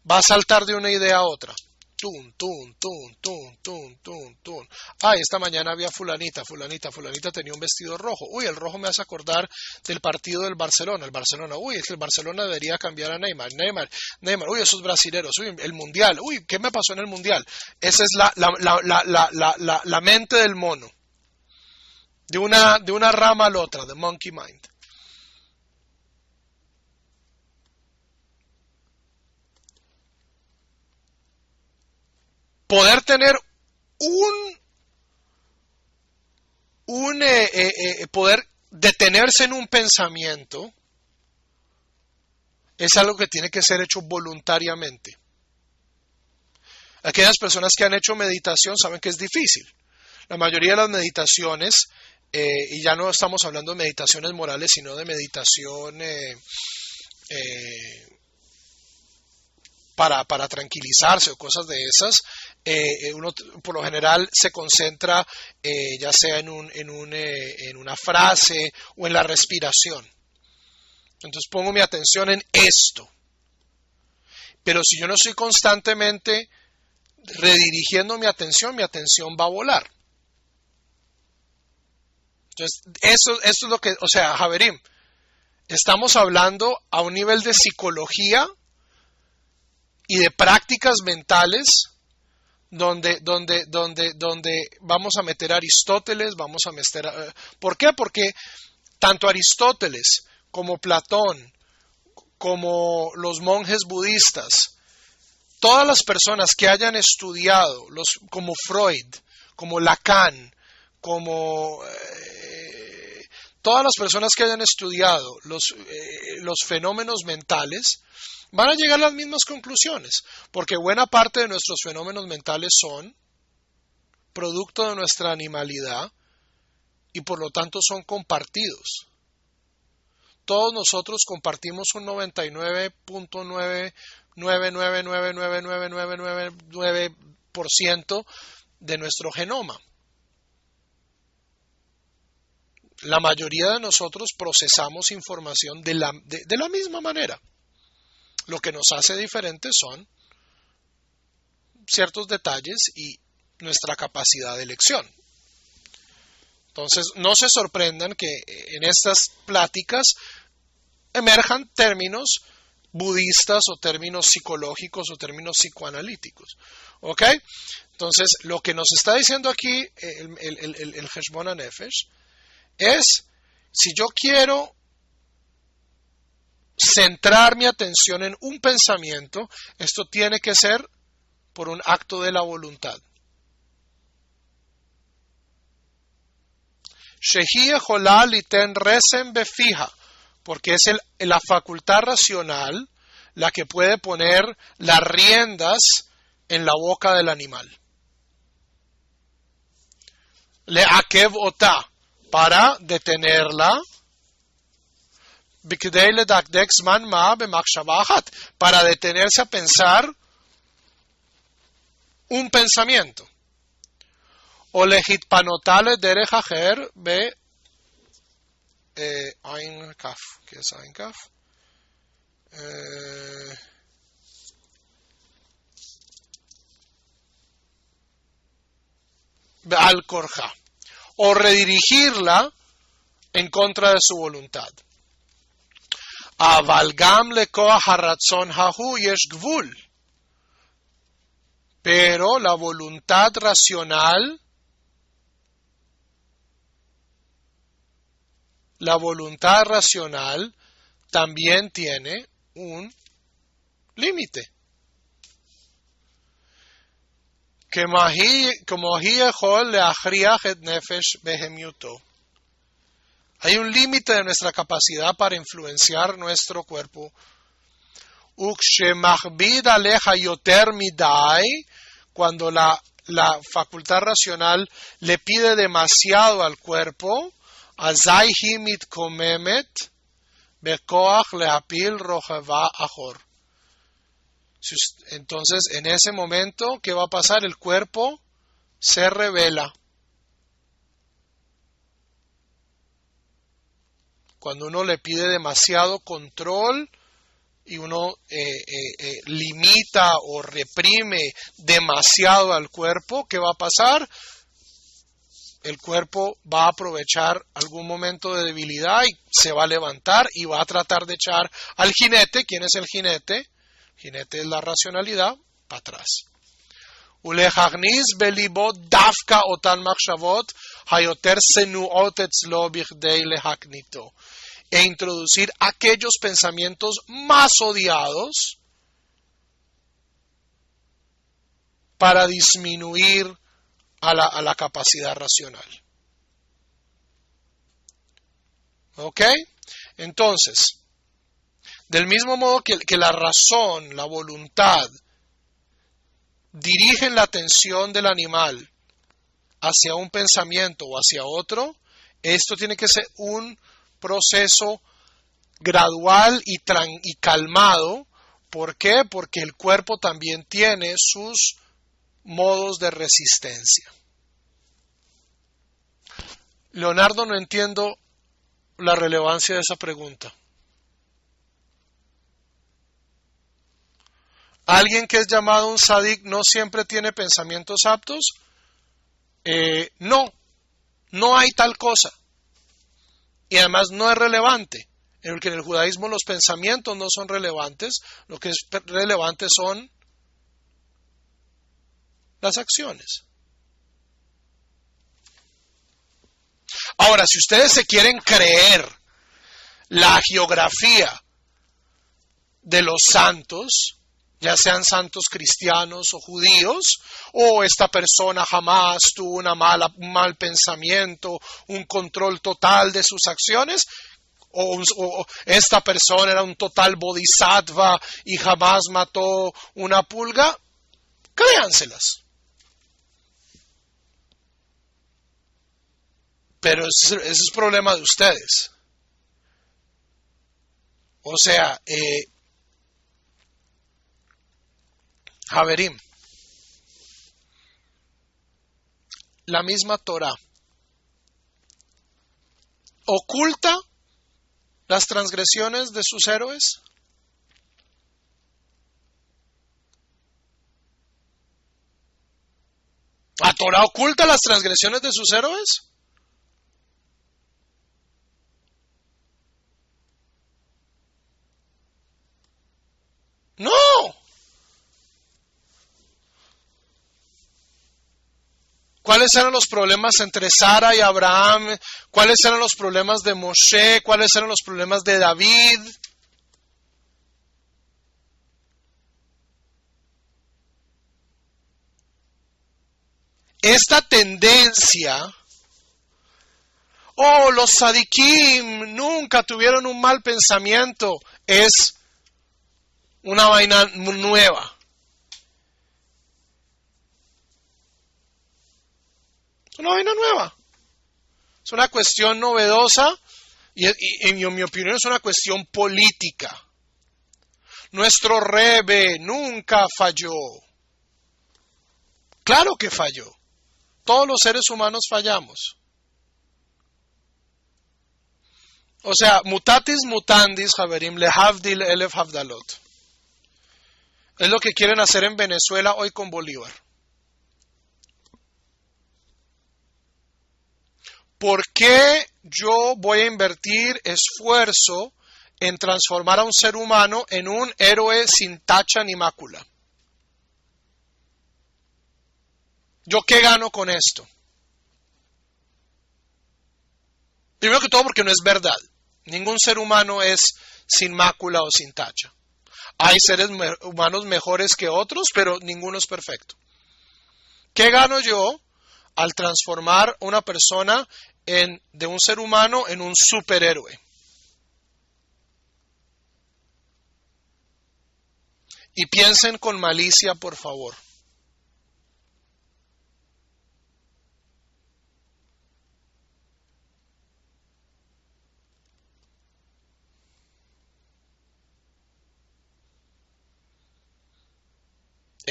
Va a saltar de una idea a otra. Tun, tun, tun, tun, tun, tun, tun. Ay, esta mañana había fulanita tenía un vestido rojo. Uy, el rojo me hace acordar del partido del Barcelona. El Barcelona, uy, es que el Barcelona debería cambiar a Neymar. Neymar, uy, esos brasileros, uy, el Mundial, uy, ¿qué me pasó en el Mundial? Esa es la mente del mono. De una rama a la otra, de monkey mind. Poder tener poder detenerse en un pensamiento es algo que tiene que ser hecho voluntariamente. Aquellas personas que han hecho meditación saben que es difícil. La mayoría de las meditaciones, y ya no estamos hablando de meditaciones morales, sino de meditación para tranquilizarse o cosas de esas, uno por lo general se concentra ya sea en una frase o en la respiración. Entonces pongo mi atención en esto. Pero si yo no estoy constantemente redirigiendo mi atención va a volar. Entonces, esto es lo que, o sea, Javerim, estamos hablando a un nivel de psicología y de prácticas mentales donde vamos a meter a Aristóteles, ¿por qué? Porque tanto Aristóteles como Platón, como los monjes budistas, todas las personas que hayan estudiado, como Freud, como Lacan, como todas las personas que hayan estudiado los fenómenos mentales, van a llegar a las mismas conclusiones, porque buena parte de nuestros fenómenos mentales son producto de nuestra animalidad y por lo tanto son compartidos. Todos nosotros compartimos un 99.999999999% de nuestro genoma. La mayoría de nosotros procesamos información de la misma manera. Lo que nos hace diferentes son ciertos detalles y nuestra capacidad de elección. Entonces, no se sorprendan que en estas pláticas emerjan términos budistas o términos psicológicos o términos psicoanalíticos. ¿Ok? Entonces, lo que nos está diciendo aquí el Heshbon HaNefesh es, si yo quiero centrar mi atención en un pensamiento, esto tiene que ser por un acto de la voluntad. Shehi echolá liten resem befija, porque es la facultad racional la que puede poner las riendas en la boca del animal. Le akev otá, para detenerla, para detenerse a pensar un pensamiento. O lehitpanotale derech acher be Ain Kaf. ¿Qué es Ain Kaf? Al korja. O redirigirla en contra de su voluntad. Aval gam lekoach haratzon hahu yesh gvul. Pero la voluntad racional, también tiene un límite. Hay un límite de nuestra capacidad para influenciar nuestro cuerpo. Cuando la facultad racional le pide demasiado al cuerpo, Entonces, en ese momento, ¿qué va a pasar? El cuerpo se revela. Cuando uno le pide demasiado control y uno limita o reprime demasiado al cuerpo, ¿qué va a pasar? El cuerpo va a aprovechar algún momento de debilidad y se va a levantar y va a tratar de echar al jinete. ¿Quién es el jinete? El jinete es la racionalidad, para atrás. ולהכניס בליבו דווקא אותן מחשבות היותר שנואות אצלו בכדי להקניתו. E introducir aquellos pensamientos más odiados para disminuir a la capacidad racional. ¿Ok? Entonces, del mismo modo que la razón, la voluntad, dirigen la atención del animal hacia un pensamiento o hacia otro, esto tiene que ser un proceso gradual y calmado. ¿Por qué? Porque el cuerpo también tiene sus modos de resistencia. Leonardo, no entiendo la relevancia de esa pregunta. ¿Alguien que es llamado un sadik no siempre tiene pensamientos aptos? No hay tal cosa. Y además no es relevante. En el judaísmo los pensamientos no son relevantes, lo que es relevante son las acciones. Ahora, si ustedes se quieren creer la geografía de los santos, ya sean santos cristianos o judíos, o esta persona jamás tuvo un mal pensamiento, un control total de sus acciones, o esta persona era un total bodhisattva y jamás mató una pulga, créanselas. Pero ese es problema de ustedes. O sea, Haverim, la misma Torah oculta las transgresiones de sus héroes. ¿La Torah oculta las transgresiones de sus héroes? No. ¿Cuáles eran los problemas entre Sara y Abraham? ¿Cuáles eran los problemas de Moshe? ¿Cuáles eran los problemas de David? Esta tendencia, los sadikim nunca tuvieron un mal pensamiento, es una vaina nueva. Es una vaina nueva. Es una cuestión novedosa y en mi opinión es una cuestión política. Nuestro Rebbe nunca falló. Claro que falló. Todos los seres humanos fallamos. O sea, mutatis mutandis, Haverim, lehavdil elef havdalot. Es lo que quieren hacer en Venezuela hoy con Bolívar. ¿Por qué yo voy a invertir esfuerzo en transformar a un ser humano en un héroe sin tacha ni mácula? ¿Yo qué gano con esto? Primero que todo porque no es verdad. Ningún ser humano es sin mácula o sin tacha. Hay seres humanos mejores que otros, pero ninguno es perfecto. ¿Qué gano yo al transformar una persona de un ser humano en un superhéroe? Y piensen con malicia, por favor.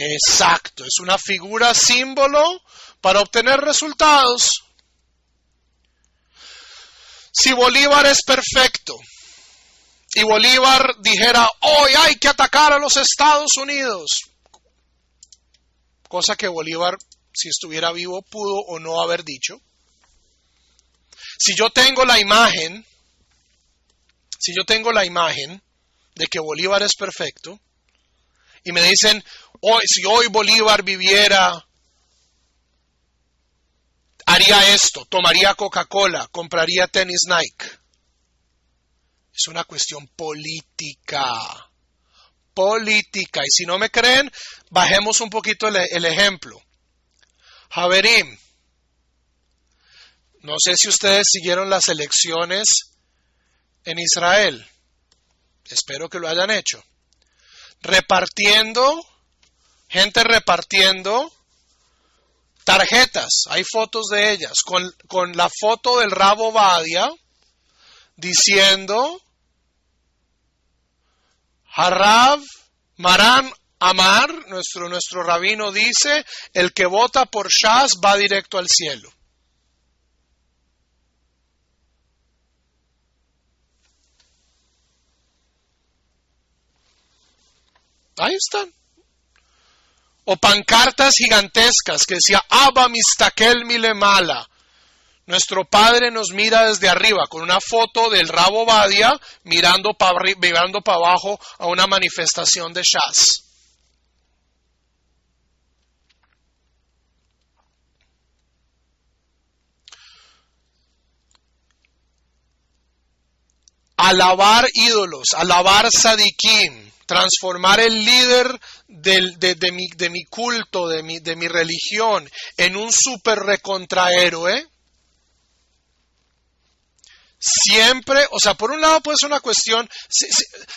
Exacto, es una figura símbolo para obtener resultados. Si Bolívar es perfecto y Bolívar dijera, hoy hay que atacar a los Estados Unidos, cosa que Bolívar, si estuviera vivo, pudo o no haber dicho. Si yo tengo la imagen de que Bolívar es perfecto, y me dicen, si hoy Bolívar viviera, haría esto, tomaría Coca-Cola, compraría tenis Nike. Es una cuestión política. Política. Y si no me creen, bajemos un poquito el ejemplo. Javerim, no sé si ustedes siguieron las elecciones en Israel. Espero que lo hayan hecho. Gente repartiendo tarjetas, hay fotos de ellas, con la foto del Rab Ovadia, diciendo, Harav Maran Amar, nuestro rabino dice, el que vota por Shas va directo al cielo. Ahí están. O pancartas gigantescas que decía Abba Mistakel Milemala. Nuestro Padre nos mira desde arriba, con una foto del Rab Ovadia mirando para abajo a una manifestación de Shas. Alabar ídolos, alabar sadikim, transformar el líder de mi culto, de mi religión, en un super recontrahéroe. Siempre, o sea, por un lado puede ser una cuestión,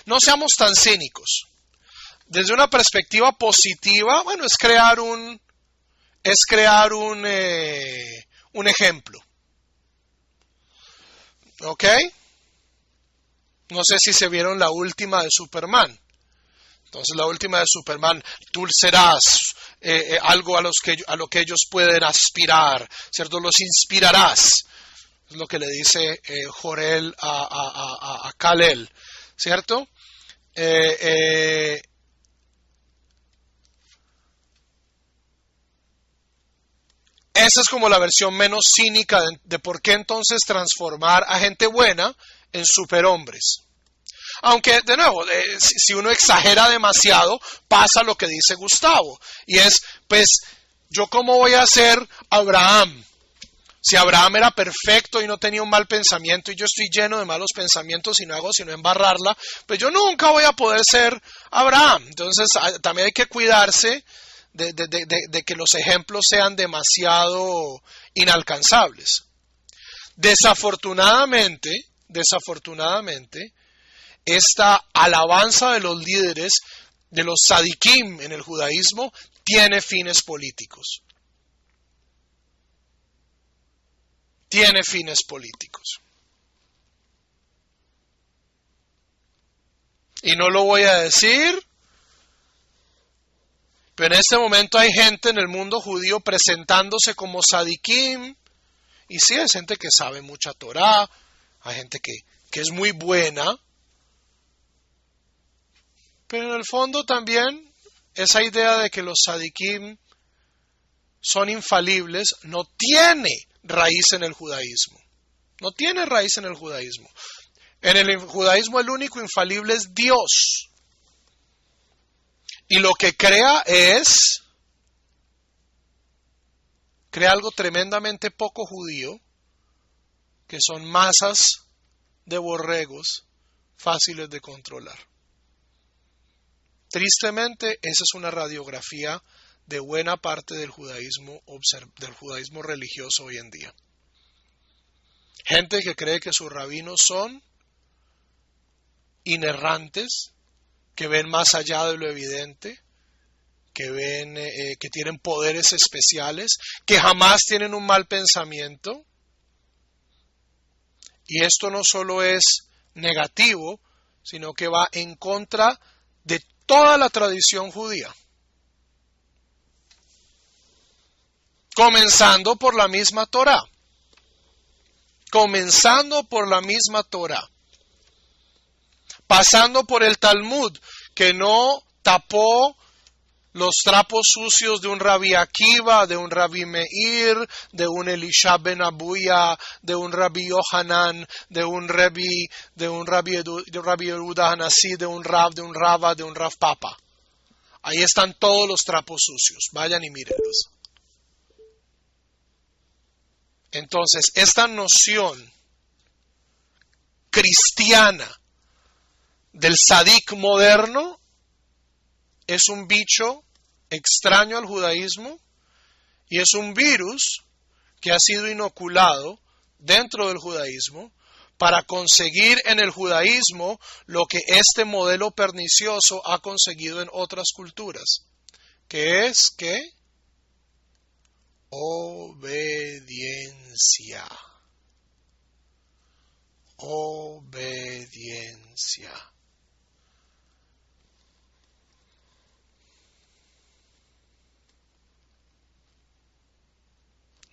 no seamos tan cínicos. Desde una perspectiva positiva, bueno, es crear un ejemplo. ¿Ok? No sé si se vieron la última de Superman. Entonces la última de Superman, tú serás algo a lo que ellos pueden aspirar, ¿cierto? Los inspirarás. Es lo que le dice Jor-El a Kal-El, ¿cierto? Esa es como la versión menos cínica de por qué entonces transformar a gente buena en superhombres. Aunque, de nuevo, si uno exagera demasiado, pasa lo que dice Gustavo. Y es, pues, ¿yo cómo voy a ser Abraham? Si Abraham era perfecto y no tenía un mal pensamiento y yo estoy lleno de malos pensamientos y no hago sino embarrarla, pues yo nunca voy a poder ser Abraham. Entonces, también hay que cuidarse de que los ejemplos sean demasiado inalcanzables. Desafortunadamente, esta alabanza de los líderes, de los sadikim en el judaísmo, tiene fines políticos. Tiene fines políticos. Y no lo voy a decir, pero en este momento hay gente en el mundo judío presentándose como sadikim. Y sí, hay gente que sabe mucha Torá, hay gente que es muy buena. Pero en el fondo también esa idea de que los sadikim son infalibles no tiene raíz en el judaísmo. No tiene raíz en el judaísmo. En el judaísmo el único infalible es Dios. Y lo que crea algo tremendamente poco judío, que son masas de borregos fáciles de controlar. Tristemente, esa es una radiografía de buena parte del judaísmo religioso hoy en día. Gente que cree que sus rabinos son inerrantes, que ven más allá de lo evidente, que ven que tienen poderes especiales, que jamás tienen un mal pensamiento. Y esto no solo es negativo, sino que va en contra de toda la tradición judía. Comenzando por la misma Torá. Comenzando por la misma Torá. Pasando por el Talmud, que no tapó los trapos sucios de un Rabbi Akiva, de un Rabbi Meir, de un Elisha ben Abuya, de un Rabbi Yohanan, de un Rabbi Yehuda Hanasí, de un Rava, de un Rav Papa. Ahí están todos los trapos sucios. Vayan y mírenlos. Entonces, esta noción cristiana del tzadik moderno es un bicho extraño al judaísmo y es un virus que ha sido inoculado dentro del judaísmo para conseguir en el judaísmo lo que este modelo pernicioso ha conseguido en otras culturas, que es ¿qué? Obediencia. Obediencia.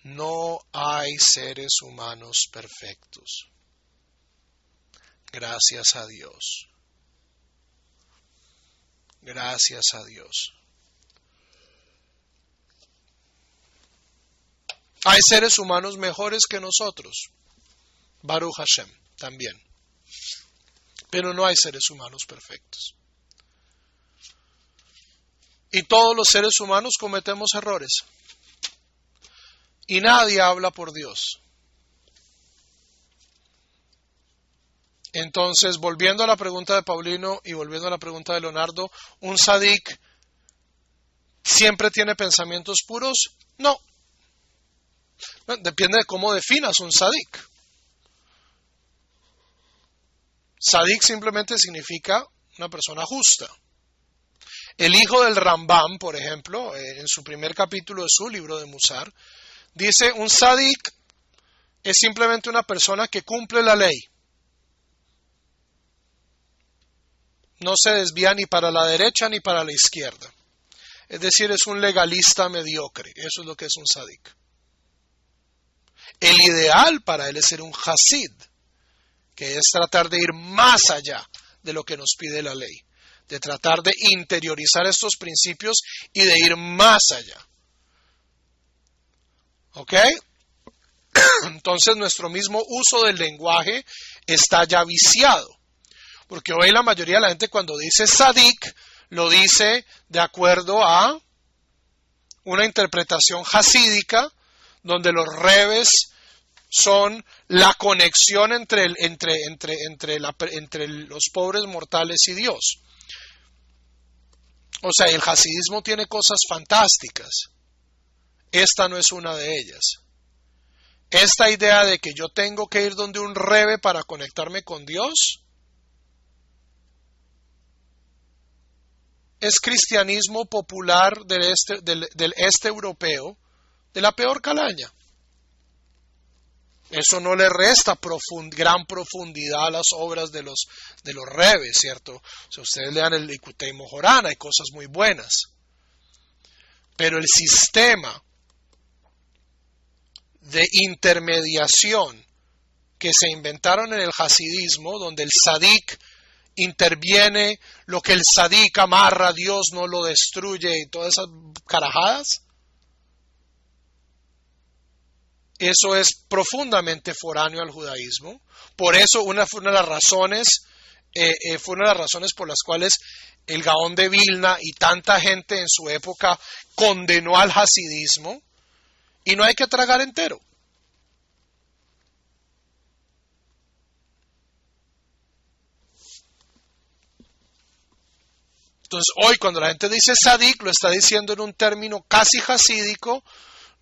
No hay seres humanos perfectos. Gracias a Dios. Gracias a Dios. Hay seres humanos mejores que nosotros. Baruch Hashem, también. Pero no hay seres humanos perfectos. Y todos los seres humanos cometemos errores. Y nadie habla por Dios. Entonces, volviendo a la pregunta de Paulino y volviendo a la pregunta de Leonardo, ¿un tzadik siempre tiene pensamientos puros? No. Depende de cómo definas un tzadik. Tzadik simplemente significa una persona justa. El hijo del Rambam, por ejemplo, en su primer capítulo de su libro de Musar, dice, un tzadik es simplemente una persona que cumple la ley. No se desvía ni para la derecha ni para la izquierda. Es decir, es un legalista mediocre. Eso es lo que es un tzadik. El ideal para él es ser un hasid, que es tratar de ir más allá de lo que nos pide la ley, de tratar de interiorizar estos principios y de ir más allá. ¿Ok? Entonces nuestro mismo uso del lenguaje está ya viciado, porque hoy la mayoría de la gente cuando dice tzadik, lo dice de acuerdo a una interpretación hasídica, donde los rebes son la conexión entre los pobres mortales y Dios. O sea, el hasidismo tiene cosas fantásticas. Esta no es una de ellas. Esta idea de que yo tengo que ir donde un rebe para conectarme con Dios es cristianismo popular del este europeo de la peor calaña. Eso no le resta gran profundidad a las obras de los rebes, ¿cierto? O sea, ustedes lean el Likutei Moharan, hay cosas muy buenas. Pero el sistema de intermediación que se inventaron en el hasidismo, donde el tzadik interviene, lo que el tzadik amarra a Dios no lo destruye y todas esas carajadas, eso es profundamente foráneo al judaísmo. Por eso fue una de las razones por las cuales el Gaón de Vilna y tanta gente en su época condenó al hasidismo, y no hay que tragar entero. Entonces hoy cuando la gente dice tzadik, lo está diciendo en un término casi hasídico,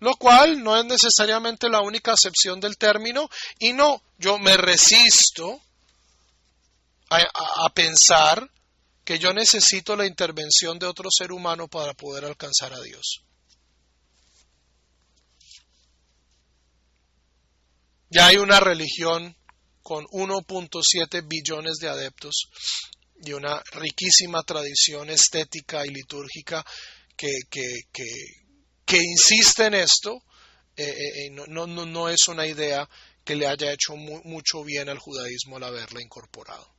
lo cual no es necesariamente la única acepción del término, y no, yo me resisto a pensar que yo necesito la intervención de otro ser humano para poder alcanzar a Dios. Ya hay una religión con 1.7 billones de adeptos y una riquísima tradición estética y litúrgica que insiste en esto, no es una idea que le haya hecho mucho bien al judaísmo al haberla incorporado.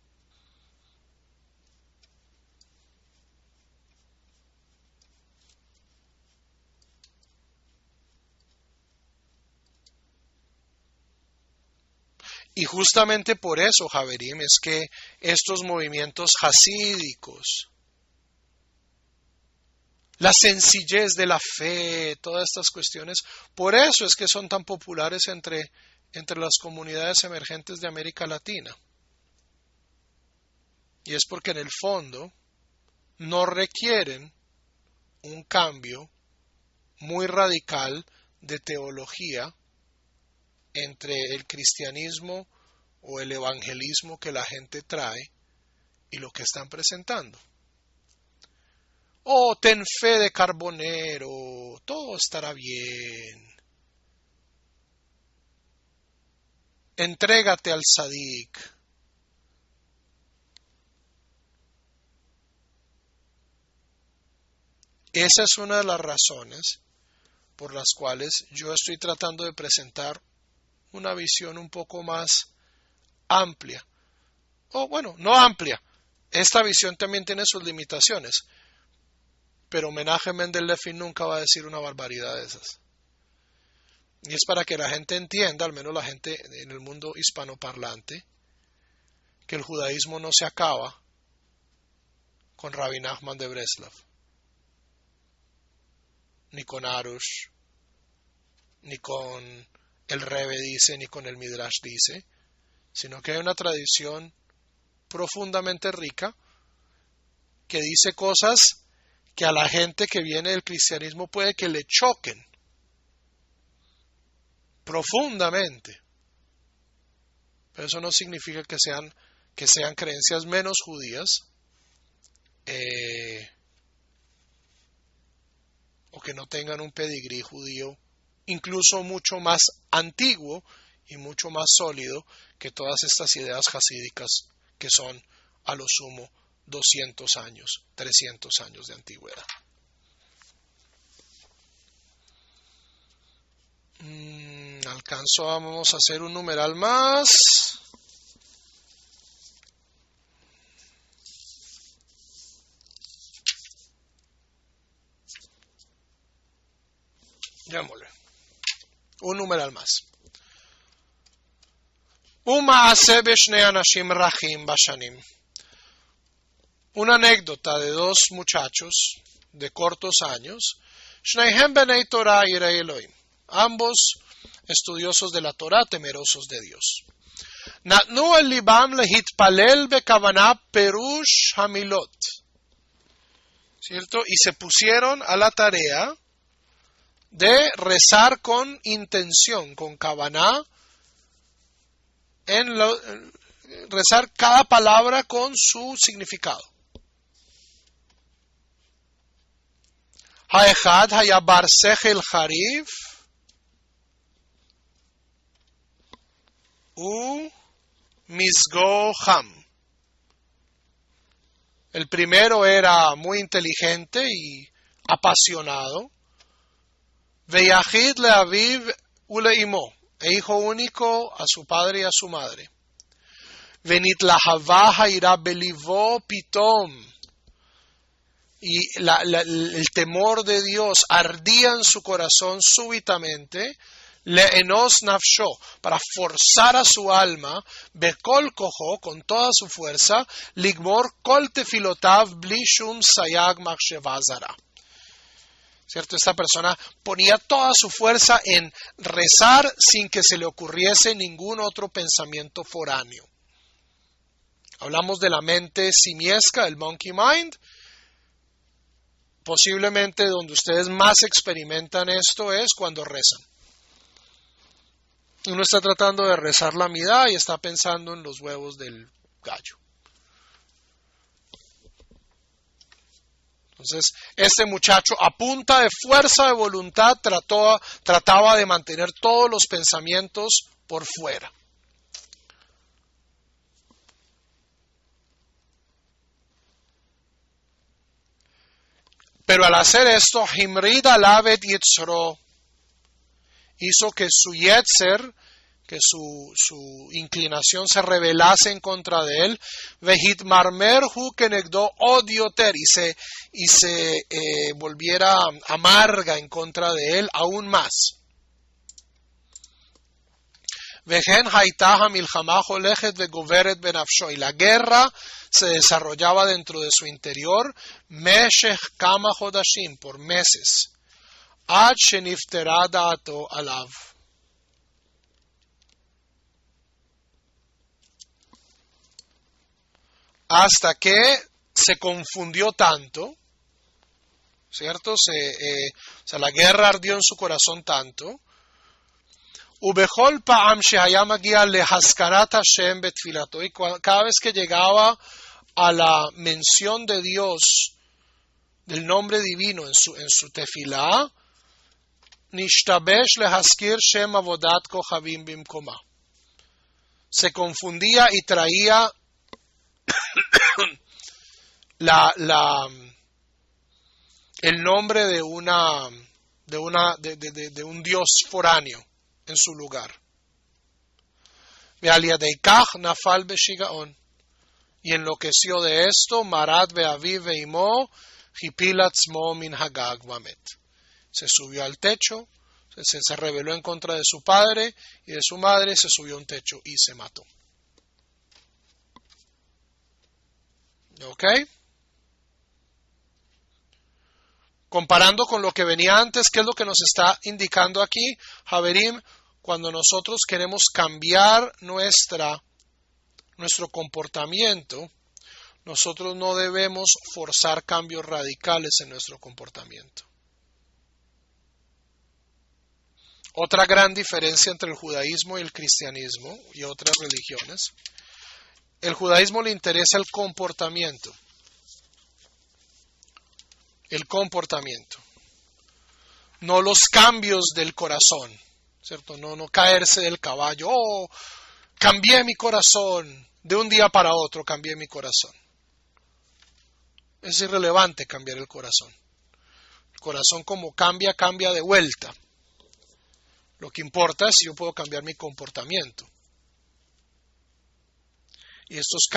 Y justamente por eso, Javerim, es que estos movimientos hasídicos, la sencillez de la fe, todas estas cuestiones, por eso es que son tan populares entre las comunidades emergentes de América Latina. Y es porque en el fondo no requieren un cambio muy radical de teología entre el cristianismo o el evangelismo que la gente trae y lo que están presentando. Oh, ten fe de carbonero, todo estará bien. Entrégate al Sadik. Esa es una de las razones por las cuales yo estoy tratando de presentar una visión un poco más amplia. O bueno, no amplia. Esta visión también tiene sus limitaciones. Pero Menachem Mendel Levin nunca va a decir una barbaridad de esas. Y es para que la gente entienda, al menos la gente en el mundo hispanoparlante, que el judaísmo no se acaba con Rabbi Nachman de Breslav, ni con Arush, ni con el Rebbe dice, ni con el Midrash dice, sino que hay una tradición profundamente rica que dice cosas que a la gente que viene del cristianismo puede que le choquen profundamente. Pero eso no significa que sean creencias menos judías o que no tengan un pedigrí judío incluso mucho más antiguo y mucho más sólido que todas estas ideas hasídicas que son a lo sumo 200 años, 300 años de antigüedad. Vamos a hacer un numeral más. Llámosle. Un numeral más. Una anécdota de dos muchachos de cortos años, ambos estudiosos de la Torah, temerosos de Dios. Natnu el libam lehitpalel bekavana perush hamilot. ¿Cierto? Y se pusieron a la tarea de rezar con intención, con kavaná, rezar cada palabra con su significado. Haechad hayabar sechel harif u misgo ham. El primero era muy inteligente y apasionado. Veyachid leaviv uleimo, e hijo único a su padre y a su madre. Venitlahavá hairá belivo pitom, y el temor de Dios ardía en su corazón súbitamente. Leenos nafsho, para forzar a su alma, bekol kojo, con toda su fuerza, ligmor kol tefilotav blishum sayag machshevazara. ¿Cierto? Esta persona ponía toda su fuerza en rezar sin que se le ocurriese ningún otro pensamiento foráneo. Hablamos de la mente simiesca, el monkey mind. Posiblemente donde ustedes más experimentan esto es cuando rezan. Uno está tratando de rezar la midá y está pensando en los huevos del gallo. Entonces, este muchacho a punta de fuerza de voluntad trataba de mantener todos los pensamientos por fuera. Pero al hacer esto, Himrid alavet yitzro, hizo que su yetzer, que su inclinación se rebelase en contra de él, vehit marmerhu kenegdo odioter, y se volviera amarga en contra de él aún más. Vehen haitaha milchama holechet vegoveret benafsho, y la guerra se desarrollaba dentro de su interior, meshech kama hodashim, por meses, ad sheniftera da'ato alav, hasta que se confundió tanto, ¿cierto? O sea, la guerra ardió en su corazón tanto. Ubechol pa'am shehaya magia lehaskarat Hashem betfilato, y cada vez que llegaba a la mención de Dios, del nombre divino en su tefilá, nishtabesh lehaskir shem avodat kochavim bimkoma, se confundía y traía el nombre de un dios foráneo en su lugar. Nafal beshigaon, y enloqueció de esto, Marat beaviv veimo, hipilatzmo min hagag vamet. Se subió al techo, se rebeló en contra de su padre y de su madre, se subió a un techo y se mató. ¿Ok? Comparando con lo que venía antes, ¿qué es lo que nos está indicando aquí? Haverim, cuando nosotros queremos cambiar nuestro comportamiento, nosotros no debemos forzar cambios radicales en nuestro comportamiento. Otra gran diferencia entre el judaísmo y el cristianismo y otras religiones: el judaísmo le interesa el comportamiento. El comportamiento. No los cambios del corazón, ¿cierto? No caerse del caballo. Oh, cambié mi corazón. De un día para otro cambié mi corazón. Es irrelevante cambiar el corazón. El corazón como cambia de vuelta. Lo que importa es si yo puedo cambiar mi comportamiento. Y estos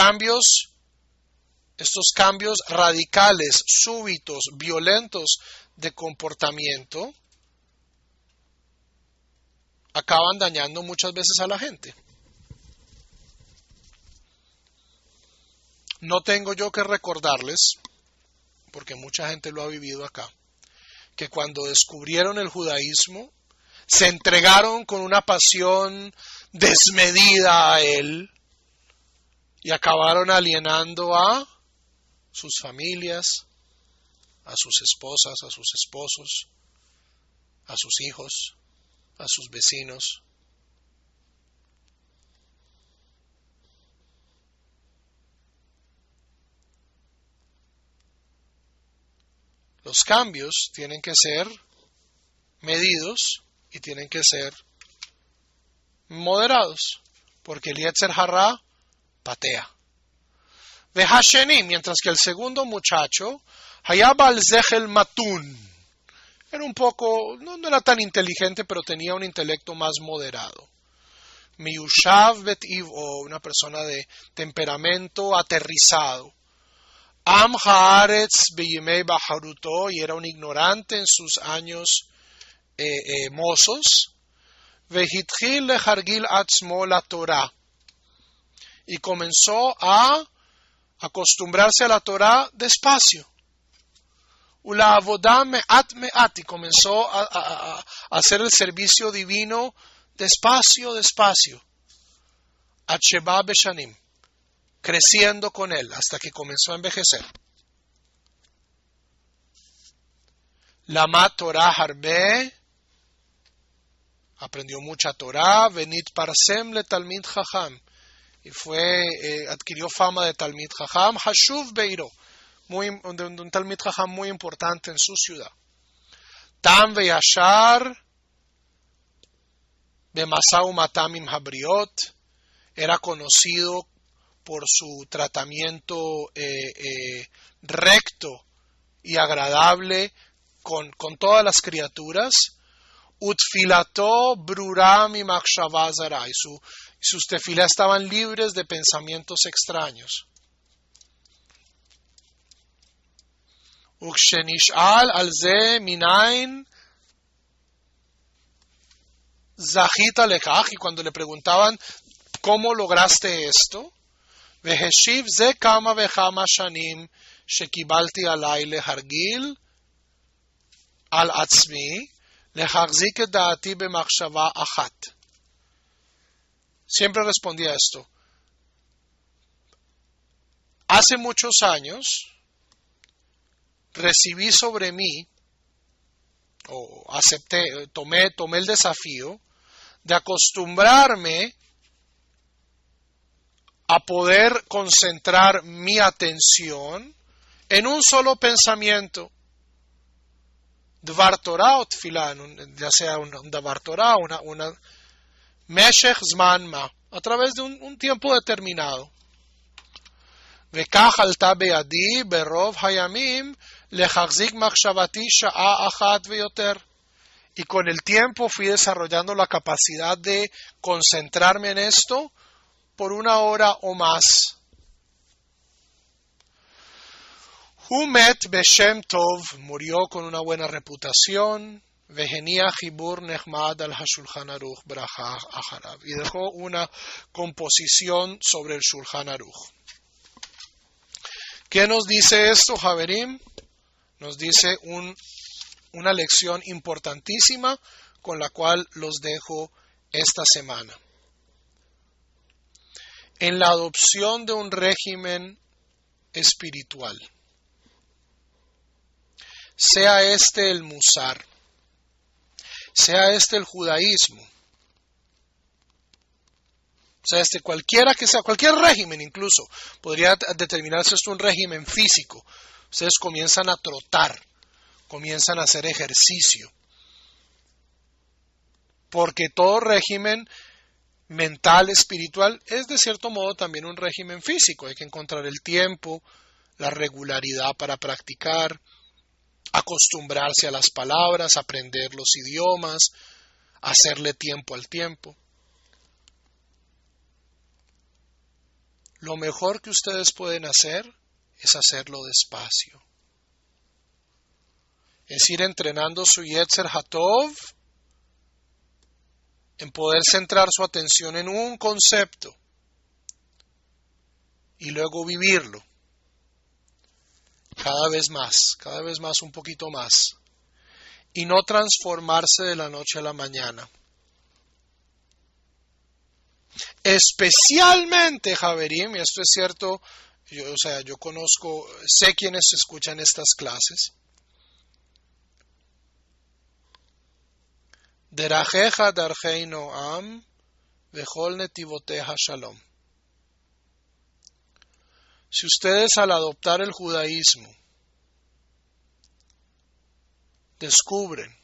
cambios radicales, súbitos, violentos de comportamiento acaban dañando muchas veces a la gente. No tengo yo que recordarles, porque mucha gente lo ha vivido acá, que cuando descubrieron el judaísmo, se entregaron con una pasión desmedida a él y acabaron alienando a sus familias, a sus esposas, a sus esposos, a sus hijos, a sus vecinos. Los cambios tienen que ser medidos y tienen que ser moderados, porque el Yetzer Hará patea. Vehasheni, mientras que el segundo muchacho, Hayabal Zechel Matun, era un poco, no era tan inteligente, pero tenía un intelecto más moderado. Miyushav Betiv, o una persona de temperamento aterrizado. Am Haaretz Beyimei Baharuto, y era un ignorante en sus años mozos. Vehitchil Lehargil Atzmo la Torah, y comenzó a acostumbrarse a la Torah despacio. Ula avodah me'at me'at, y comenzó a hacer el servicio divino despacio. Atsheba beshanim, creciendo con él hasta que comenzó a envejecer. Lama Torah harbe, aprendió mucha Torah. Venit parsem le talmid chacham, y adquirió fama de talmid chacham. Hashuv beiro, un talmid chacham muy importante en su ciudad. Tam veyashar bemasau matamim habriot, era conocido por su tratamiento recto y agradable con todas las criaturas. Utfilato bruram y makshava y sus tefilá estaban libres de pensamientos extraños. Ukshenishal al ze minain zahita lekach, y cuando le preguntaban ¿cómo lograste esto? Veheshiv ze kama vechama shanim shekibalti alai lehargil al atzmi lehachzik et daati bemachshava achat. Siempre respondía esto. Hace muchos años recibí sobre mí, o acepté, tomé el desafío de acostumbrarme a poder concentrar mi atención en un solo pensamiento. Dvar Torah o tefilá, ya sea un Dvar Torah, una Meshech Zman Ma, a través de un tiempo determinado. וכך עלתה בידי ברוב הימים להחזיק מחשבתי שעה אחת ויותר. Y con el tiempo fui desarrollando la capacidad de concentrarme en esto por 1 hora o más. Humet Beshem Tov, murió con una buena reputación. Vehenia Chibur Nehmad al Shulchan Aruch Bracha Acharab, y dejó una composición sobre el Shulchan Aruch. ¿Qué nos dice esto, Javerim? Nos dice una lección importantísima con la cual los dejo esta semana. En la adopción de un régimen espiritual, sea este el Musar, sea este el judaísmo, sea este cualquiera que sea, cualquier régimen incluso, podría determinarse esto un régimen físico. Ustedes comienzan a trotar, comienzan a hacer ejercicio. Porque todo régimen mental, espiritual, es de cierto modo también un régimen físico. Hay que encontrar el tiempo, la regularidad para practicar, acostumbrarse a las palabras, aprender los idiomas, hacerle tiempo al tiempo. Lo mejor que ustedes pueden hacer es hacerlo despacio. Es ir entrenando su Yetzer Hatov en poder centrar su atención en un concepto y luego vivirlo cada vez más, un poquito más, y no transformarse de la noche a la mañana. Especialmente, Javerim, y esto es cierto, yo conozco, sé quienes escuchan estas clases. Derajeja darjei noam vechol netivoteja shalom. Si ustedes al adoptar el judaísmo descubren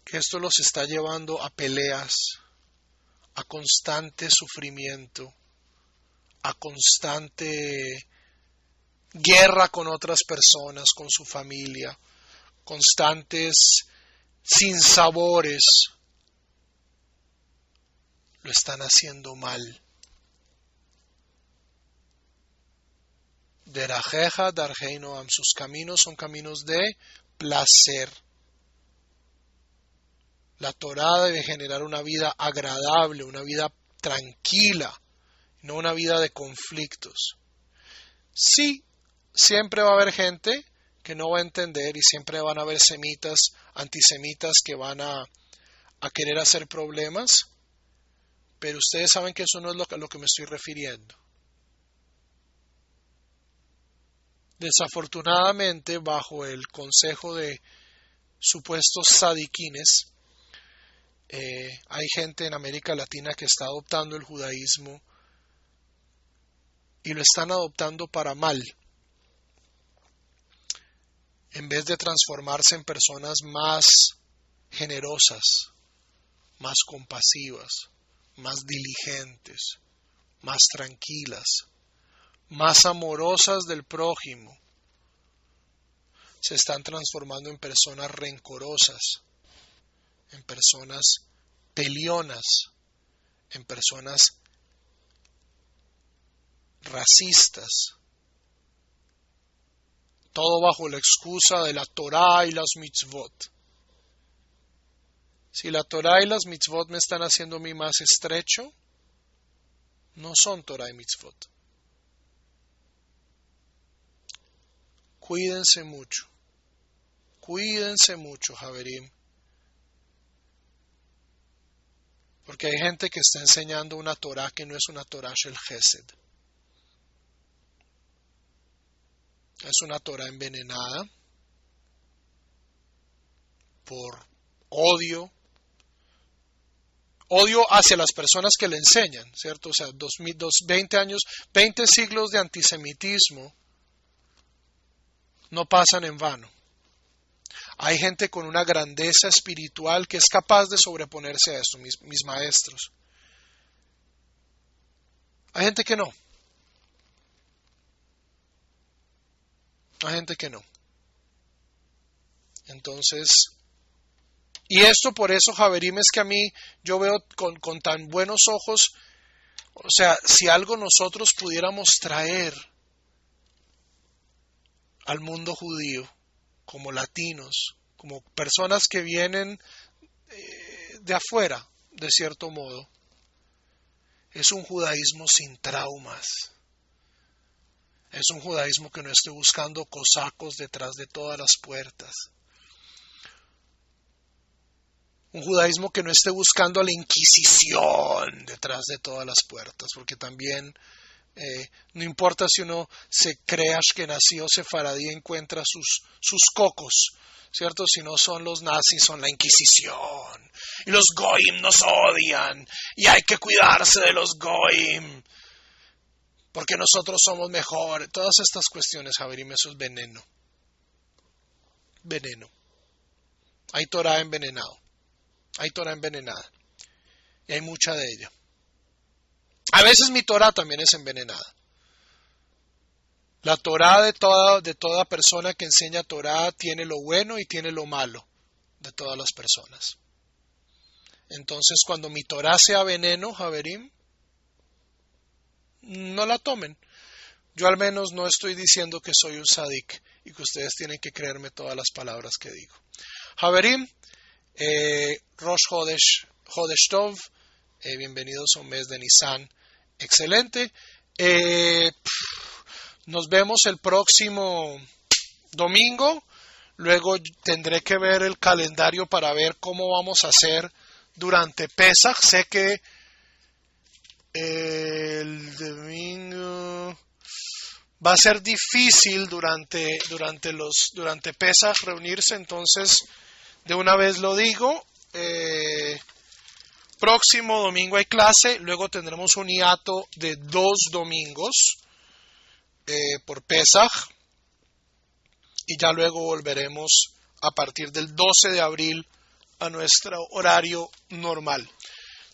que esto los está llevando a peleas, a constante sufrimiento, a constante guerra con otras personas, con su familia, constantes sinsabores, lo están haciendo mal. Derajeja darjei noam, sus caminos son caminos de placer. La Torá debe generar una vida agradable, una vida tranquila, no una vida de conflictos. Sí, siempre va a haber gente que no va a entender y siempre van a haber semitas, antisemitas que van a querer hacer problemas, pero ustedes saben que eso no es lo que me estoy refiriendo. Desafortunadamente, bajo el consejo de supuestos sadiquines, hay gente en América Latina que está adoptando el judaísmo y lo están adoptando para mal, en vez de transformarse en personas más generosas, más compasivas, más diligentes, más tranquilas, más amorosas del prójimo. se están transformando en personas rencorosas, en personas pelionas, en personas racistas, todo bajo la excusa de la Torá y las mitzvot. Si la Torá y las mitzvot me están haciendo a mí más estrecho, no son Torá y mitzvot. Cuídense mucho, Javerim, porque hay gente que está enseñando una Torá que no es una Torá Shel Chesed. Es una Torá envenenada por odio hacia las personas que le enseñan, ¿cierto? O sea, 20 años, 20 siglos de antisemitismo no pasan en vano. Hay gente con una grandeza espiritual que es capaz de sobreponerse a esto, mis maestros. Hay gente que no. Hay gente que no. Entonces, y esto por eso, Javerim, es que a mí yo veo con tan buenos ojos, o sea, si algo nosotros pudiéramos traer al mundo judío, como latinos, como personas que vienen de afuera, de cierto modo, es un judaísmo sin traumas. Es un judaísmo que no esté buscando cosacos detrás de todas las puertas. Un judaísmo que no esté buscando a la Inquisición detrás de todas las puertas, porque también no importa si uno se cree ashkenazí o sefaradí, encuentra sus cocos, ¿cierto? Si no son los nazis, son la Inquisición. Y los goyim nos odian, y hay que cuidarse de los goyim, porque nosotros somos mejor. Todas estas cuestiones, Javerim, eso es veneno. Veneno. Hay Torah envenenado. Hay Torah envenenada. Y hay mucha de ella. A veces mi Torah también es envenenada. La Torah de toda persona que enseña Torah tiene lo bueno y tiene lo malo de todas las personas. Entonces, cuando mi Torah sea veneno, Javerim, no la tomen. Yo al menos no estoy diciendo que soy un sadik y que ustedes tienen que creerme todas las palabras que digo. Javerim, Rosh Hodesh Tov, bienvenidos a un mes de Nisan excelente. Nos vemos el próximo domingo. Luego tendré que ver el calendario para ver cómo vamos a hacer durante Pesach. Sé que el domingo va a ser difícil durante Pesach reunirse, entonces de una vez lo digo. Próximo domingo hay clase, luego tendremos un hiato de 2 domingos por Pesach y ya luego volveremos a partir del 12 de abril a nuestro horario normal.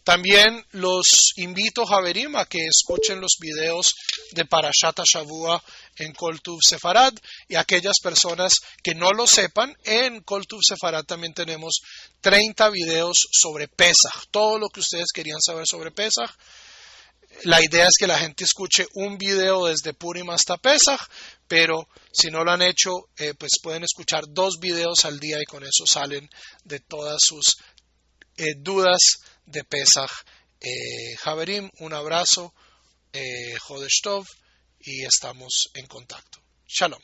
También los invito, Javerim, a que escuchen los videos de Parashat HaShavua en Kol Tuv Sefarad, y aquellas personas que no lo sepan, en Kol Tuv Sefarad también tenemos 30 videos sobre Pesach, todo lo que ustedes querían saber sobre Pesach. La idea es que la gente escuche un video desde Purim hasta Pesach, pero si no lo han hecho, pues pueden escuchar 2 videos al día y con eso salen de todas sus dudas de Pesach. Javerim, un abrazo, Hodesh Tov, y estamos en contacto. Shalom.